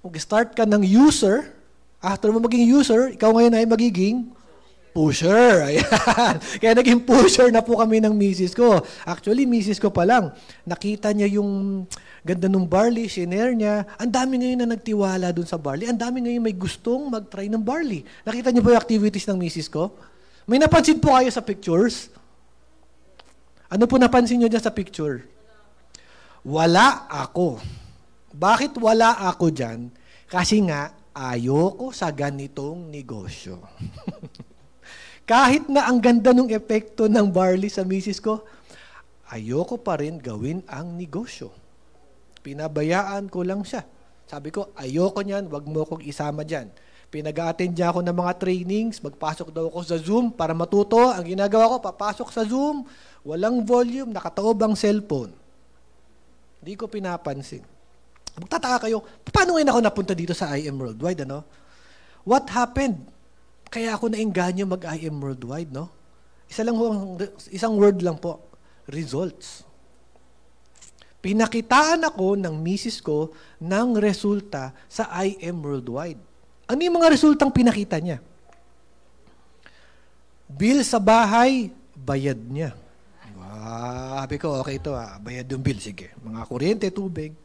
mag-start ka ng user, after mo maging user, ikaw ngayon ay magiging pusher. Ayan. Kaya naging pusher na po kami ng misis ko. Actually, misis ko pa lang. Nakita niya yung ganda ng barley, shinare niya. Ang dami ngayon na nagtiwala dun sa barley. Ang dami ngayon may gustong mag-try ng barley. Nakita niyo po yung activities ng misis ko? May napansin po kayo sa pictures? Ano po napansin niyo dyan sa picture? Wala ako. Bakit wala ako dyan? Kasi nga, ayoko sa ganitong negosyo. Kahit na ang ganda ng epekto ng barley sa misis ko, ayoko pa rin gawin ang negosyo. Pinabayaan ko lang siya. Sabi ko, ayoko niyan, wag mo kong isama dyan. Pinag-a-attend niya ako ng mga trainings, magpasok daw ako sa Zoom para matuto. Ang ginagawa ko, papasok sa Zoom, walang volume, nakataob ang cellphone. Hindi ko pinapansin. Magtataka kayo, paano ngayon ako napunta dito sa IM Worldwide, ano? What happened? Kaya ako nainganyo mag-IM Worldwide, no? Isang word lang po, results. Pinakitaan ako ng misis ko ng resulta sa IM Worldwide. Ano yung mga resultang pinakita niya? Bill sa bahay, bayad niya. Sabi ko, okay ito bayad yung bill, sige. Mga kuryente, tubig.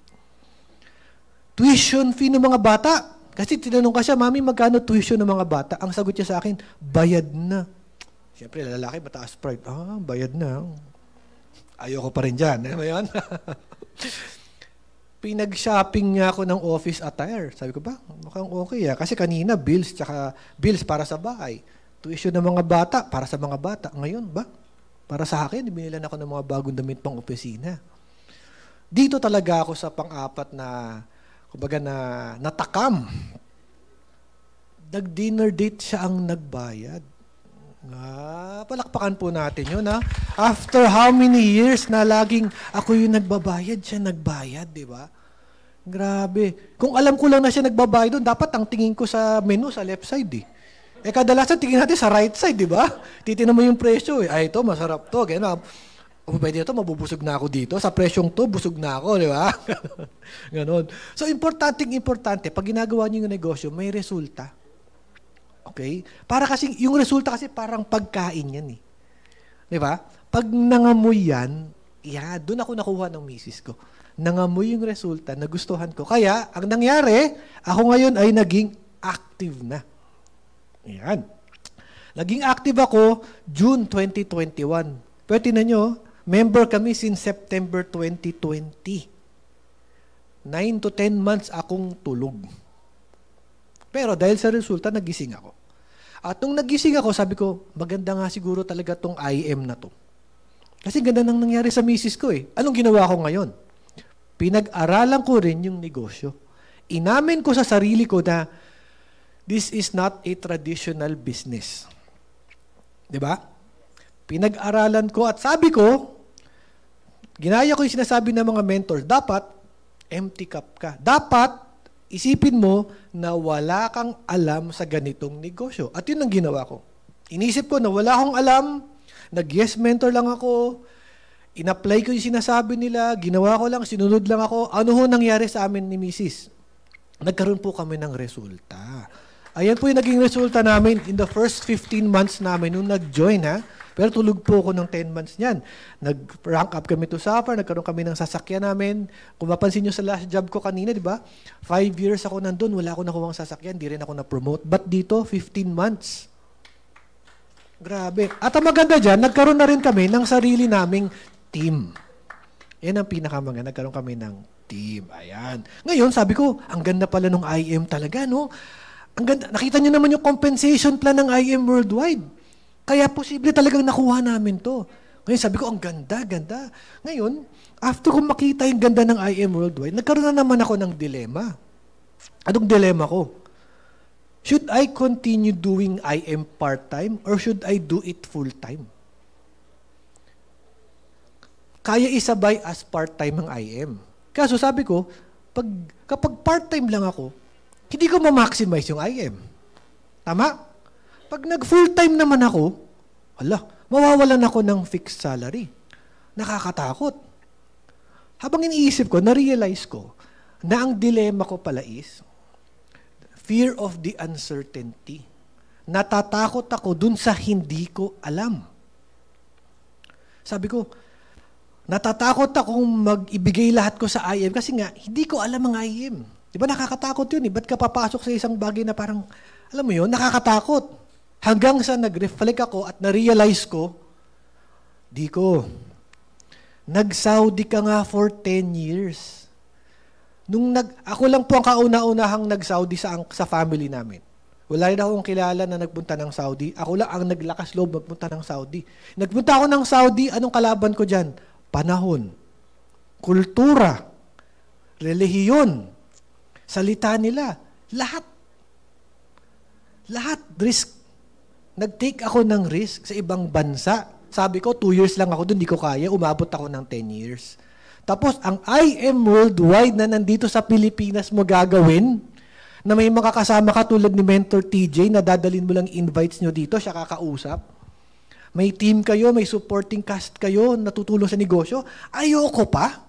Tuition fee ng mga bata. Kasi tinanong ka siya, Mami, magkano tuition ng mga bata? Ang sagot niya sa akin, bayad na. Siyempre, lalaki, mataas pride. Bayad na. Ayoko pa rin dyan. Ano ba yun? Pinag-shopping niya ako ng office attire. Sabi ko ba, mukhang okay Kasi kanina, bills para sa bahay. Tuition ng mga bata, para sa mga bata. Ngayon ba? Para sa akin, binilan ako ng mga bagong damit pang opisina. Dito talaga ako sa pang-apat na kumbaga na natakam. Nag-dinner date siya ang nagbayad. Palakpakan po natin yun, After how many years na laging ako yung nagbabayad, siya nagbayad, di ba? Grabe. Kung alam ko lang na siya nagbabayad doon, dapat ang tingin ko sa menu sa left side, kadalasan tingin natin sa right side, di ba? Titignan mo yung presyo, ito, masarap to. Ganyan, pwede ito, mabubusog na ako dito. Sa presyong to, busog na ako, di ba? Ganon. So, importante, pag ginagawa niyo yung negosyo, may resulta. Okay? Para kasi, yung resulta kasi parang pagkain yan, Di ba? Pag nangamoy yan, doon ako nakuha ng misis ko. Nangamoy yung resulta, nagustuhan ko. Kaya, ang nangyari, ako ngayon ay naging active na. Yan. Naging active ako June 2021. Pero tingnan nyo, member kami since September 2020. 9 to 10 months akong tulog. Pero dahil sa resulta, nagising ako. At nung nagising ako, sabi ko, maganda nga siguro talaga tong IM na to. Kasi ganda nang nangyari sa misis ko Anong ginawa ko ngayon? Pinag-aralan ko rin yung negosyo. Inamin ko sa sarili ko na this is not a traditional business. Diba? Pinag-aralan ko at sabi ko, ginaya ko yung sinasabi ng mga mentors, dapat empty cup ka. Dapat isipin mo na wala kang alam sa ganitong negosyo. At yun ang ginawa ko. Inisip ko na wala akong alam, nag-yes mentor lang ako, in-apply ko yung sinasabi nila, ginawa ko lang, sinunod lang ako. Ano ho nangyari sa amin ni Mrs.? Nagkaroon po kami ng resulta. Ayan po yung naging resulta namin in the first 15 months namin nung nag-join, ha? Pero tulog po ako ng 10 months niyan. Nag-rank up kami to SAFAR, nagkaroon kami ng sasakyan namin. Kung mapansin nyo sa last job ko kanina, di ba? 5 years ako nandun, wala ako nakuha ng sasakyan, di rin ako na-promote. But dito, 15 months. Grabe. At ang maganda dyan, nagkaroon na rin kami ng sarili naming team. Yan ang pinakamaganda, nagkaroon kami ng team. Ayan. Ngayon, sabi ko, ang ganda pala ng IM talaga, no? Ang ganda. Nakita nyo naman yung compensation plan ng IM Worldwide. Kaya posible talagang nakuha namin to. Ngayon sabi ko, ang ganda, ganda. Ngayon, after ko makita yung ganda ng IM Worldwide, nagkaroon na naman ako ng dilema. Anong dilema ko? Should I continue doing IM part-time or should I do it full-time? Kaya isabay as part-time ang IM. Kaso sabi ko, kapag part-time lang ako, hindi ko ma-maximize yung IM. Tama? Pag nag-full-time naman ako, mawawalan ako ng fixed salary. Nakakatakot. Habang iniisip ko, na-realize ko na ang dilema ko pala is fear of the uncertainty. Natatakot ako dun sa hindi ko alam. Sabi ko, natatakot akong mag-ibigay lahat ko sa IM kasi nga, hindi ko alam ang IM. Di ba nakakatakot yun? Ba't ka papasok sa isang bagay na parang, alam mo yun, nakakatakot. Hanggang sa nag-reflect ako at na-realize ko, di ko. Nag-Saudi ka nga for 10 years. Ako lang po ang kauna-unahang nag-Saudi sa family namin. Wala rin akong kilala na nagpunta ng Saudi. Ako lang ang naglakas loob magpunta ng Saudi. Nagpunta ako ng Saudi, anong kalaban ko dyan? Panahon, kultura, relihiyon, salita nila, lahat. Lahat, risk. Nag-take ako ng risk sa ibang bansa. Sabi ko, 2 years lang ako doon, di ko kaya. Umabot ako ng 10 years. Tapos, ang IM Worldwide na nandito sa Pilipinas mo gagawin, na may makakasama ka tulad ni Mentor TJ, na dadalhin mo lang invites nyo dito, siya kakausap. May team kayo, may supporting cast kayo, natutulong sa negosyo. Ayoko pa.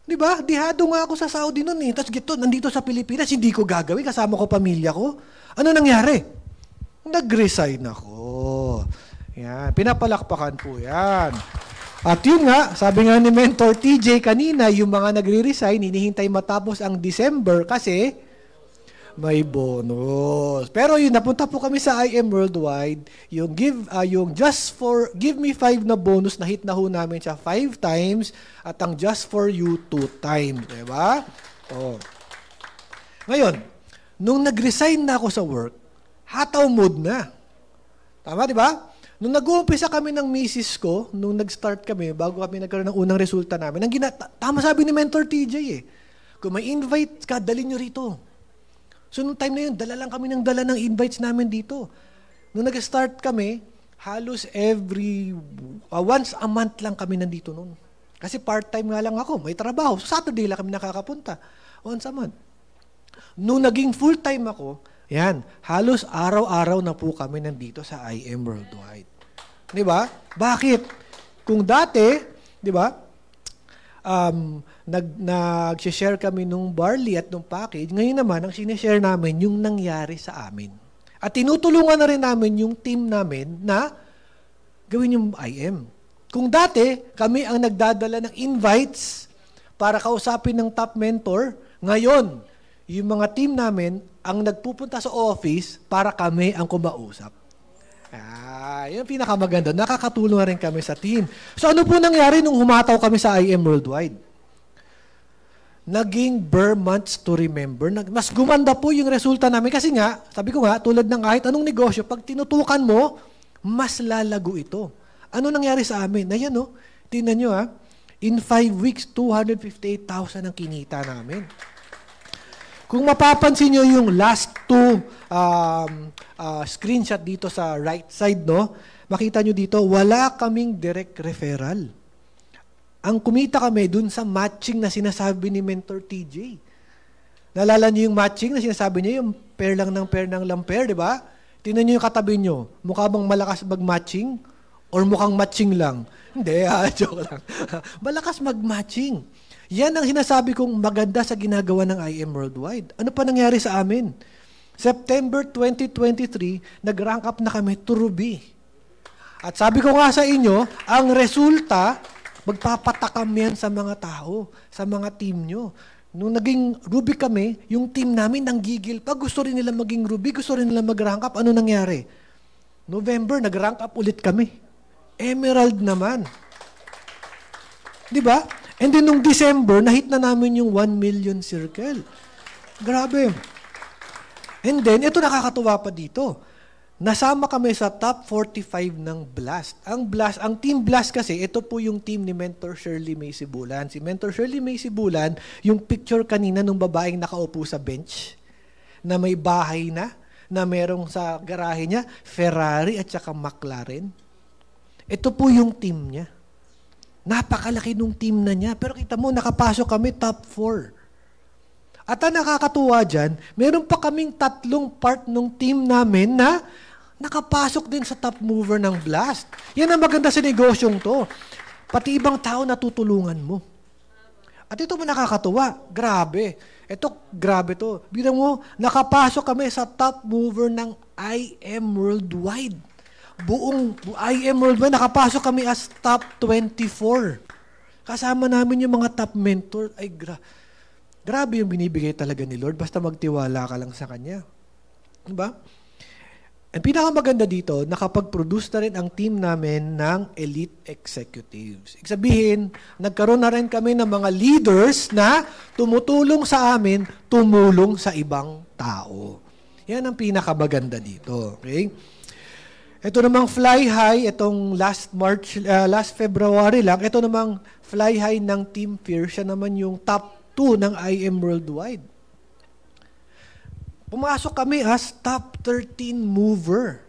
Di ba? Dihado nga ako sa Saudi noon eh. Tapos gito, nandito sa Pilipinas, hindi ko gagawin, kasama ko pamilya ko. Ano nangyari? Nag-resign ako. Yan. Pinapalakpakan po yan. At yun nga, sabi nga ni Mentor TJ kanina, yung mga nagre-resign, hinihintay matapos ang December kasi may bonus. Pero yun, napunta po kami sa IM Worldwide, yung give me 5 na bonus, na hit na ho namin siya 5 times, at ang just for you 2 times. Diba? Oh. Ngayon, nung nag-resign na ako sa work, hataw mode na. Tama, di ba? Nung nag-uumpisa kami ng misis ko, nung nag-start kami, bago kami nagkaroon ng unang resulta namin, tama sabi ni Mentor TJ eh, kung may invite ka, dalhin nyo rito. So, nung time na yun, dala lang kami ng invites namin dito. Nung nag-start kami, halos once a month lang kami nandito noon. Kasi part-time nga lang ako, may trabaho. So, Saturday lang kami nakakapunta. Once a month. Nung naging full-time ako, yan, halos araw-araw na po kami nandito sa IM Worldwide. Di ba? Bakit? Kung dati, di ba, nag-share kami nung barley at nung package, ngayon naman, ang sinishare namin yung nangyari sa amin. At tinutulungan na rin namin yung team namin na gawin yung IM. Kung dati, kami ang nagdadala ng invites para kausapin ng top mentor, ngayon, yung mga team namin ang nagpupunta sa office para kami ang kumausap. Yun ang pinakamaganda. Nakakatulong rin kami sa team. So ano po nangyari nung humataw kami sa IM Worldwide? Naging bare months to remember. Mas gumanda po yung resulta namin. Kasi nga, sabi ko nga, tulad ng kahit anong negosyo, pag tinutukan mo, mas lalago ito. Ano nangyari sa amin? Ayan o, tingnan nyo ha. In 5 weeks, 258,000 ang kinita namin. Kung mapapansin nyo yung last two screenshot dito sa right side, no? Makita nyo dito, wala kaming direct referral. Ang kumita kami dun sa matching na sinasabi ni Mentor TJ. Naalala nyo yung matching na sinasabi niya, yung pair lang ng pair ng lamper, di ba? Tingnan nyo yung katabi nyo. Mukha bang malakas mag-matching? Or mukhang matching lang? Hindi, joke lang. Malakas mag-matching. Yan ang sinasabi kong maganda sa ginagawa ng IM Worldwide. Ano pa nangyari sa amin? September 2023, nag-rank up na kami to Ruby. At sabi ko nga sa inyo, ang resulta, magpapatakam yan sa mga tao, sa mga team nyo. Nung naging Ruby kami, yung team namin nanggigil pa. Gusto rin nila maging Ruby, gusto rin nila mag-rank up. Ano nangyari? November, nag-rank up ulit kami. Emerald naman. Di ba? And then nung December, nahit na namin yung 1 million circle. Grabe. And then, ito nakakatuwa pa dito. Nasama kami sa top 45 ng Blast. Ang Team Blast kasi, ito po yung team ni Mentor Shirley May Sibulan. Si Mentor Shirley May Sibulan, yung picture kanina ng babaeng nakaupo sa bench, na may bahay na merong sa garahe niya, Ferrari at saka McLaren. Ito po yung team niya. Napakalaki nung team na niya. Pero kita mo, nakapasok kami top 4. At ang nakakatuwa dyan, meron pa kaming 3 part ng team namin na nakapasok din sa top mover ng Blast. Yan ang maganda sa negosyong to. Pati ibang tao natutulungan mo. At ito mo nakakatuwa. Grabe. Ito, grabe to. Bilang mo, nakapasok kami sa top mover ng IM Worldwide. Buong IM Worldwide, nakapasok kami as top 24. Kasama namin yung mga top mentor. Ay, grabe yung binibigay talaga ni Lord. Basta magtiwala ka lang sa Kanya. Diba? Ang pinakamaganda dito, nakapag-produce na rin ang team namin ng elite executives. Ibig sabihin, nagkaroon na rin kami ng mga leaders na tumutulong sa amin, tumulong sa ibang tao. Yan ang pinakamaganda dito. Okay? Ito namang fly high, itong last February lang, ito namang fly high ng Team Fierce, siya naman yung top 2 ng IM Worldwide. Pumasok kami as top 13 mover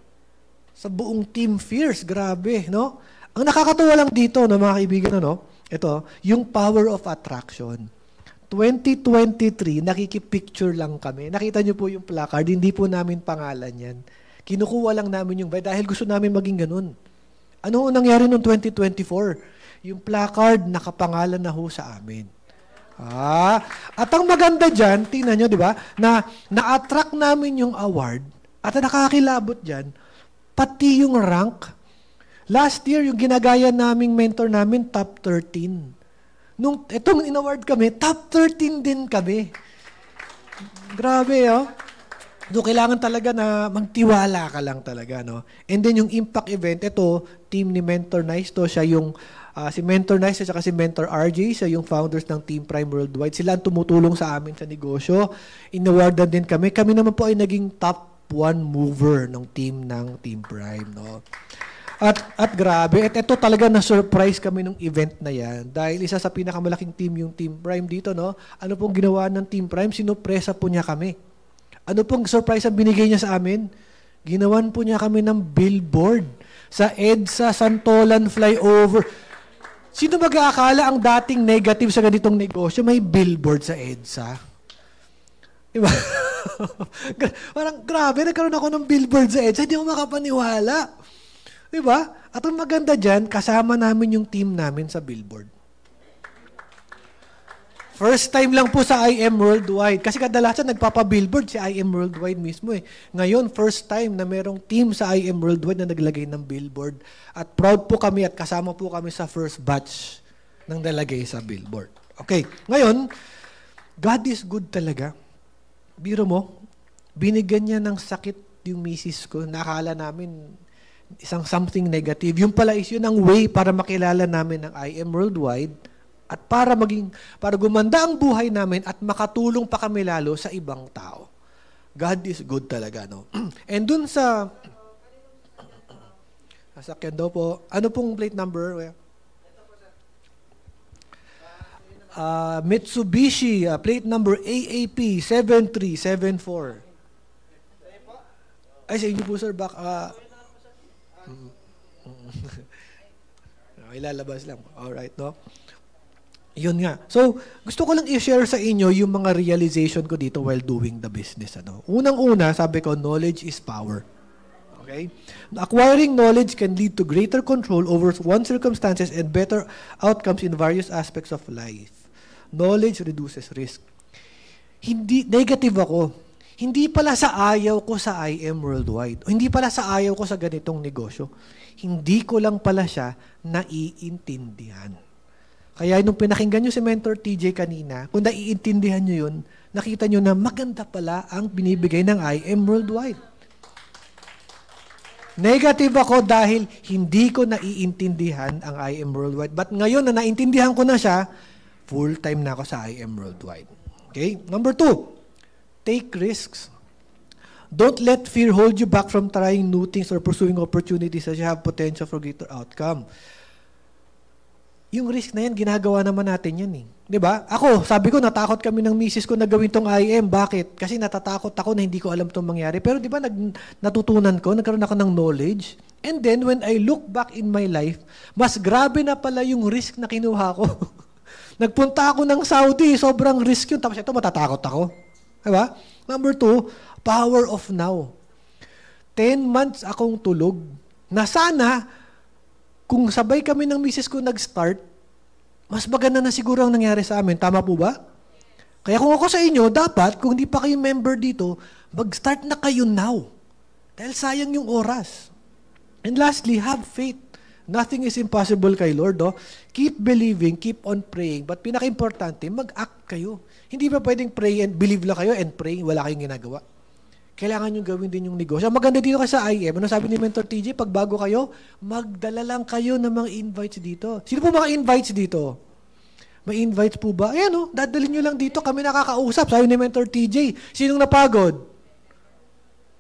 sa buong Team Fierce. Grabe, no? Ang nakakatuwa lang dito, no, mga kaibigan, no? Ito, yung power of attraction. 2023, nakikipicture lang kami. Nakita niyo po yung placard, hindi po namin pangalan yan. Kinukuha lang namin yung dahil gusto namin maging ganun. Ano nangyari noong 2024? Yung placard, nakapangalan na ho sa amin. At ang maganda dyan, tingnan nyo, di ba, na na-attract namin yung award at nakakilabot dyan, pati yung rank. Last year, yung ginagaya naming mentor namin, top 13. Nung itong in-award kami, top 13 din kami. Grabe, oh. So, kailangan talaga na magtiwala ka lang talaga, no? And then, yung impact event, ito, team ni Mentor Nice to, siya yung si Mentor Nice at si Mentor RJ, siya yung founders ng Team Prime Worldwide. Sila ang tumutulong sa amin sa negosyo. In-awardan din kami. Kami naman po ay naging top 1 mover ng Team Prime. No? At grabe, at ito talaga na-surprise kami nung event na yan. Dahil isa sa pinakamalaking team yung Team Prime dito. No? Ano pong ginawa ng Team Prime? Sinupresa po niya kami. Ano pong surprise ang binigay niya sa amin? Ginawan po niya kami ng billboard sa EDSA Santolan flyover. Sino mag-aakala ang dating negative sa ganitong negosyo? May billboard sa EDSA. Diba? Parang grabe, nagkaroon ako ng billboard sa EDSA. Hindi ako makapaniwala. Diba? At ang maganda dyan, kasama namin yung team namin sa billboard. First time lang po sa IM Worldwide. Kasi kadalasan nagpapa-billboard si IM Worldwide mismo eh. Ngayon, first time na merong team sa IM Worldwide na naglagay ng billboard. At proud po kami at kasama po kami sa first batch ng nalagay sa billboard. Okay, ngayon, God is good talaga. Biro mo, binigyan niya ng sakit yung misis ko. Nakala namin isang something negative. Yung pala is yun ang way para makilala namin ng IM Worldwide. At para gumanda ang buhay namin at makatulong pa kami lalo sa ibang tao. God is good talaga, no? And dun sa sasakyan daw po, ano pong plate number? Mitsubishi, plate number AAP 7374. Ay, sa inyo po, sir, ilalabas lang. Alright, no? Yun nga. So, gusto ko lang i-share sa inyo yung mga realization ko dito while doing the business. Ano? Unang-una, sabi ko, knowledge is power. Okay? Acquiring knowledge can lead to greater control over one's circumstances and better outcomes in various aspects of life. Knowledge reduces risk. Hindi, negative ako. Hindi pala sa ayaw ko sa IM Worldwide. O hindi pala sa ayaw ko sa ganitong negosyo. Hindi ko lang pala siya naiintindihan. Kaya nung pinakinggan nyo si Mentor TJ kanina, kung naiintindihan nyo yun, nakita nyo na maganda pala ang binibigay ng IM Worldwide. Negative ako dahil hindi ko naiintindihan ang IM Worldwide. But ngayon na naintindihan ko na siya, full-time na ako sa IM Worldwide. Okay? Number 2, take risks. Don't let fear hold you back from trying new things or pursuing opportunities as you have potential for greater outcome. Yung risk na yan, ginagawa naman natin yan eh. Diba? Ako, sabi ko, natakot kami ng misis ko na gawin tong IM. Bakit? Kasi natatakot ako na hindi ko alam itong mangyari. Pero diba, natutunan ko, nagkaroon ako ng knowledge. And then, when I look back in my life, mas grabe na pala yung risk na kinuha ko. Nagpunta ako ng Saudi, sobrang risk yun. Tapos ito, matatakot ako. Diba? Number 2, power of now. 10 months akong tulog na sana, kung sabay kami ng misis ko nag-start, mas maganda na siguro ang nangyari sa amin. Tama po ba? Kaya kung ako sa inyo, dapat, kung hindi pa kayo member dito, mag-start na kayo now. Dahil sayang yung oras. And lastly, have faith. Nothing is impossible kay Lord. Oh. Keep believing, keep on praying. But pinaka-importante, mag-act kayo. Hindi ba pwedeng pray and believe lang kayo and pray, wala kayong ginagawa? Kailangan nyo gawin din yung negosyo. Maganda dito kasi sa IM. Ano sabi ni Mentor TJ? Pag bago kayo, magdala lang kayo ng mga invites dito. Sino po mga invites dito? May invites po ba? Ayan o, dadalhin nyo lang dito. Kami nakakausap. Sabi ni Mentor TJ. Sinong napagod?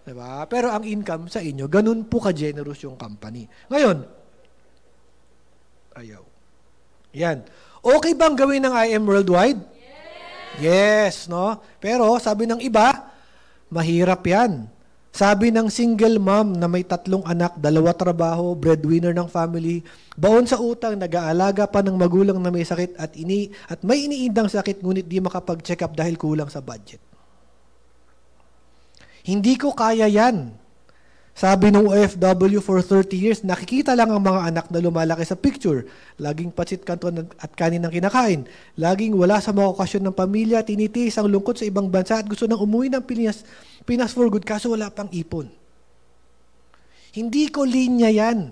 Diba? Pero ang income sa inyo, ganun po ka-generous yung company. Ngayon, ayaw. Yan. Okay bang gawin ng IM Worldwide? Yes, no? Pero sabi ng iba, mahirap yan. Sabi ng single mom na may 3 anak, 2 trabaho, breadwinner ng family, baon sa utang, nag-aalaga pa ng magulang na may sakit at may iniindang sakit ngunit di makapag-check up dahil kulang sa budget. Hindi ko kaya yan. Sabi ng OFW for 30 years, nakikita lang ang mga anak na lumalaki sa picture. Laging patsit kanton at kanin ang kinakain. Laging wala sa mga okasyon ng pamilya, tinitiis ang lungkot sa ibang bansa at gusto nang umuwi ng Pinas for good kaso wala pang ipon. Hindi ko linya yan.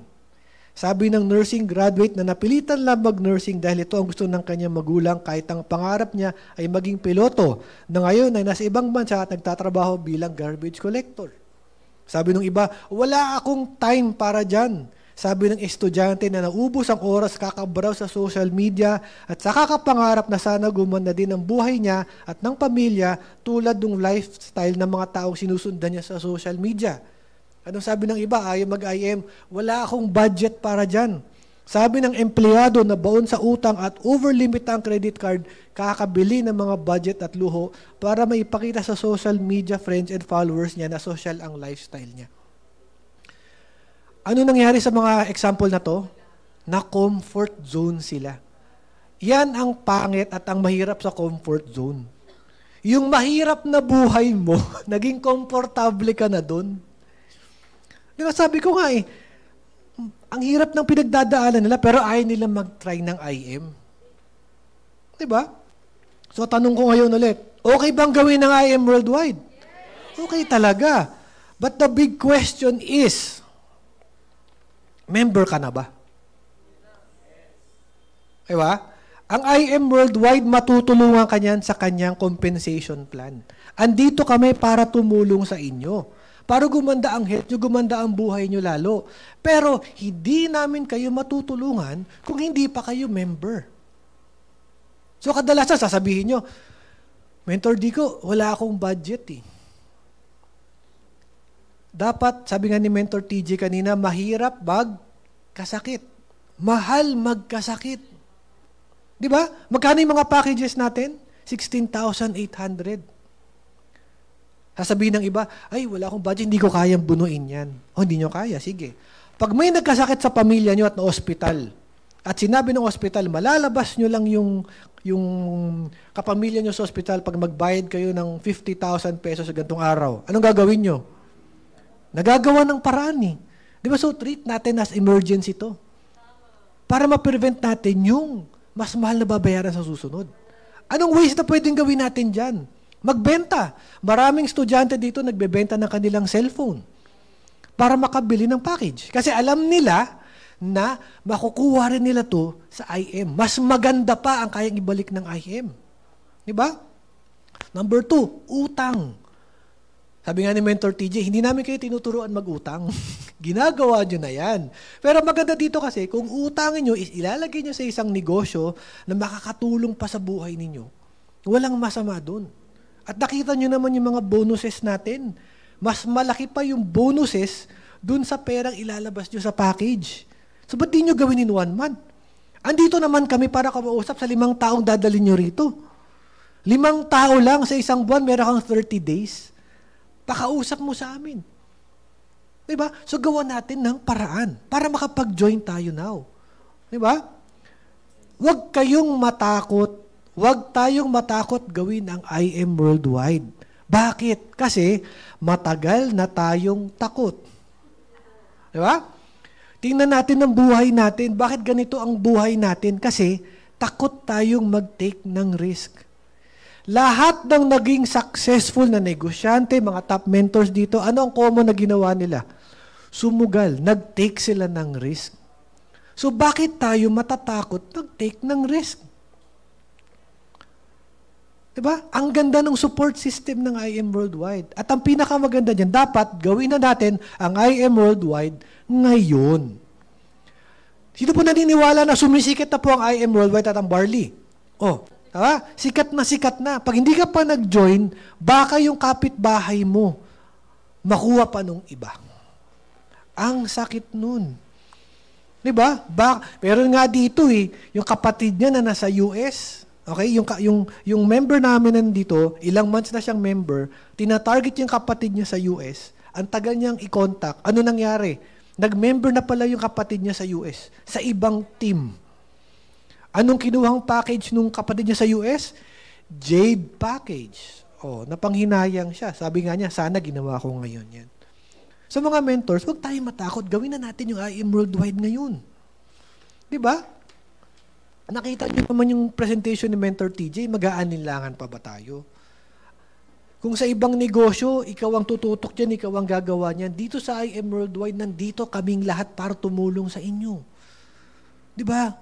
Sabi ng nursing graduate na napilitan lang mag-nursing dahil ito ang gusto ng kanyang magulang kahit ang pangarap niya ay maging piloto na ngayon ay nasa ibang bansa at nagtatrabaho bilang garbage collector. Sabi ng iba, wala akong time para dyan. Sabi ng estudyante na naubos ang oras kakabraw sa social media at sa kakapangarap na sana gumanda din ang buhay niya at ng pamilya tulad ng lifestyle ng mga taong sinusundan niya sa social media. Anong sabi ng iba? Ayaw mag-IM, wala akong budget para dyan. Sabi ng empleyado na baon sa utang at overlimit ang credit card, kakabili ng mga budget at luho para maipakita sa social media friends and followers niya na social ang lifestyle niya. Ano nangyari sa mga example na to? Na comfort zone sila. Yan ang pangit at ang mahirap sa comfort zone. Yung mahirap na buhay mo, naging komportable ka na doon. Di ba sabi ko nga ang hirap ng pinagdadaanan nila pero ayaw nila mag-try ng IM. Diba? So tanong ko ngayon ulit, okay bang gawin ng IM Worldwide? Okay talaga. But the big question is, member ka na ba? Diba? Ang IM Worldwide matutulungan ka niyan sa kanyang compensation plan. Andito kami para tumulong sa inyo. Para gumanda ang health nyo, gumanda ang buhay nyo lalo. Pero, hindi namin kayo matutulungan kung hindi pa kayo member. So, kadalasan, sasabihin nyo, Mentor Dico, wala akong budget eh. Dapat, sabi nga ni Mentor TJ kanina, mahirap magkasakit. Mahal magkasakit. Di ba? Magkano yung mga packages natin? 16,800. Sasabihin ng iba, ay, wala akong budget, hindi ko kayang bunuin yan. O, hindi nyo kaya, sige. Pag may nagkasakit sa pamilya nyo at na-hospital, at sinabi ng hospital, malalabas nyo lang yung kapamilya nyo sa hospital pag magbayad kayo ng 50,000 pesos sa gantong araw. Anong gagawin nyo? Nagagawa ng paraan eh. Di ba? So, treat natin as emergency to. Para ma-prevent natin yung mas mahal na babayaran sa susunod. Anong ways na pwedeng gawin natin dyan? Magbenta. Maraming estudyante dito nagbebenta ng kanilang cellphone para makabili ng package. Kasi alam nila na makukuha rin nila to sa IM. Mas maganda pa ang kayang ibalik ng IM. Di ba? Number 2, utang. Sabi nga ni Mentor TJ, hindi namin kayo tinuturuan mag-utang. Ginagawa nyo na yan. Pero maganda dito kasi, kung utangin nyo, ilalagay nyo sa isang negosyo na makakatulong pa sa buhay ninyo. Walang masama dun. At nakita nyo naman yung mga bonuses natin. Mas malaki pa yung bonuses dun sa perang ilalabas nyo sa package. So, ba't di nyo gawin in 1 month? Andito naman kami para kamausap sa 5 taong dadalhin nyo rito. 5 tao lang sa isang buwan, meron kang 30 days. Pakausap mo sa amin. Diba? So, gawa natin ng paraan para makapag-join tayo now. Diba? Huwag kayong matakot. Huwag tayong matakot gawin ang IM Worldwide. Bakit? Kasi matagal na tayong takot. Diba? Tingnan natin ang buhay natin. Bakit ganito ang buhay natin? Kasi takot tayong mag-take ng risk. Lahat ng naging successful na negosyante, mga top mentors dito, ano ang common na ginawa nila? Sumugal. Nag-take sila ng risk. So bakit tayo matatakot mag-take ng risk? Diba? Ang ganda ng support system ng IM Worldwide. At ang pinakamaganda dyan, dapat gawin na natin ang IM Worldwide ngayon. Sino po naniniwala na sumisikat na po ang IM Worldwide at ang Barley? Oh, diba? Sikat na sikat na. Pag hindi ka pa nag-join, baka yung kapitbahay mo makuha pa nung iba. Ang sakit nun. Diba? Pero nga dito yung kapatid niya na nasa US, okay, yung member namin nandito, ilang months na siyang member, tina-target yung kapatid niya sa US, ang tagal niyang i-contact. Ano nangyari? Nag-member na pala yung kapatid niya sa US, sa ibang team. Anong kinuhang package nung kapatid niya sa US? Jade package. Oh, napanghinayang siya. Sabi nga niya, sana ginawa ko ngayon yan. So mga mentors, huwag tayo matakot. Gawin na natin yung IM Worldwide ngayon. Diba? Nakita niyo naman yung presentation ni Mentor TJ, mag-aaninlangan pa ba tayo? Kung sa ibang negosyo, ikaw ang tututok dyan, ikaw ang gagawa niyan. Dito sa IM Worldwide, nandito kaming lahat para tumulong sa inyo. Diba?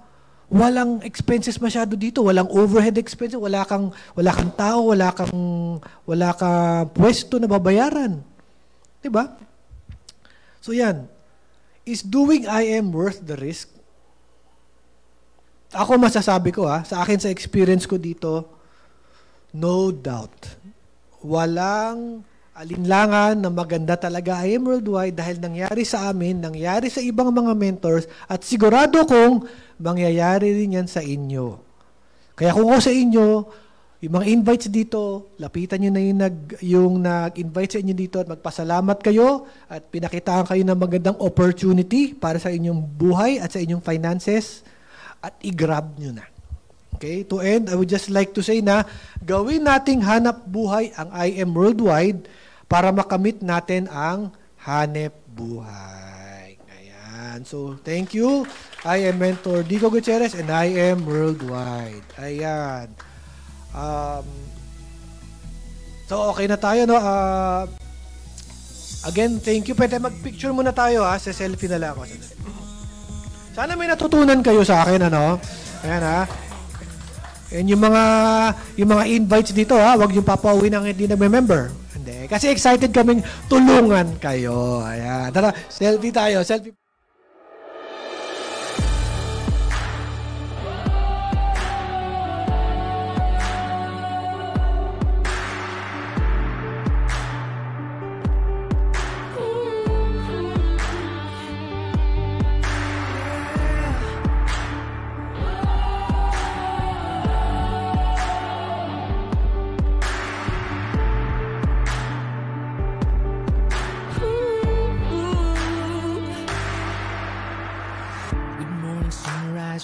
Walang expenses masyado dito, walang overhead expenses, wala kang tao, wala kang pwesto na babayaran. Diba? So yan, is doing IM worth the risk? Ako masasabi ko sa akin sa experience ko dito, no doubt. Walang alinlangan na maganda talaga IM Worldwide dahil nangyari sa amin, nangyari sa ibang mga mentors, at sigurado kong mangyayari rin yan sa inyo. Kaya kung ako sa inyo, yung mga invites dito, lapitan nyo na yung nag-invite sa inyo dito at magpasalamat kayo at pinakitaan kayo ng magandang opportunity para sa inyong buhay at sa inyong finances at i-grab nyo na. Okay? To end, I would just like to say na gawin nating hanap buhay ang IM Worldwide para makamit natin ang hanep buhay. Ayan. So, thank you. I am Mentor Dico Gutierrez and I am Worldwide. Ayan. So, okay na tayo, no? Again, thank you. Pwede mag-picture muna tayo, sa selfie na lang ako. Sana may natutunan kayo sa akin, ano? Ayan, And yung mga invites dito, huwag yung papauwi ng hindi nagme-member. Hindi. Kasi excited kaming tulungan kayo. Ayan. Tara, selfie tayo. Selfie.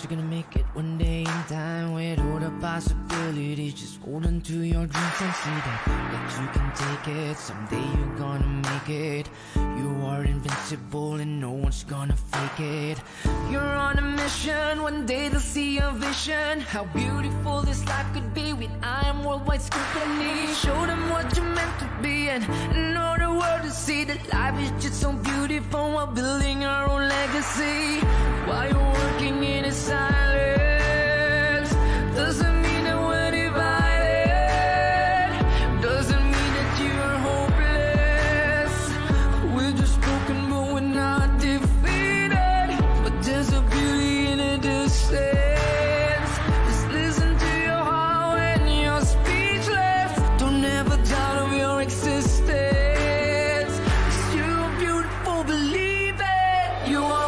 you're gonna make it one day in time. With all the possibilities, just hold on to your dreams and see that you can take it. Someday you're gonna make it. You are invincible and no one's gonna fake it. You're on a mission, one day they'll see your vision. How beautiful this life could be with I Am Worldwide Company. Show them what you're meant to be and know the world to see that life is just so beautiful while building our own legacy. While you're working in silence, doesn't mean that we're divided. Doesn't mean that you're hopeless. We're just broken, but we're not defeated. But there's a beauty in a distance. Just listen to your heart when you're speechless. Don't ever doubt of your existence. 'Cause you're beautiful, believe it. You are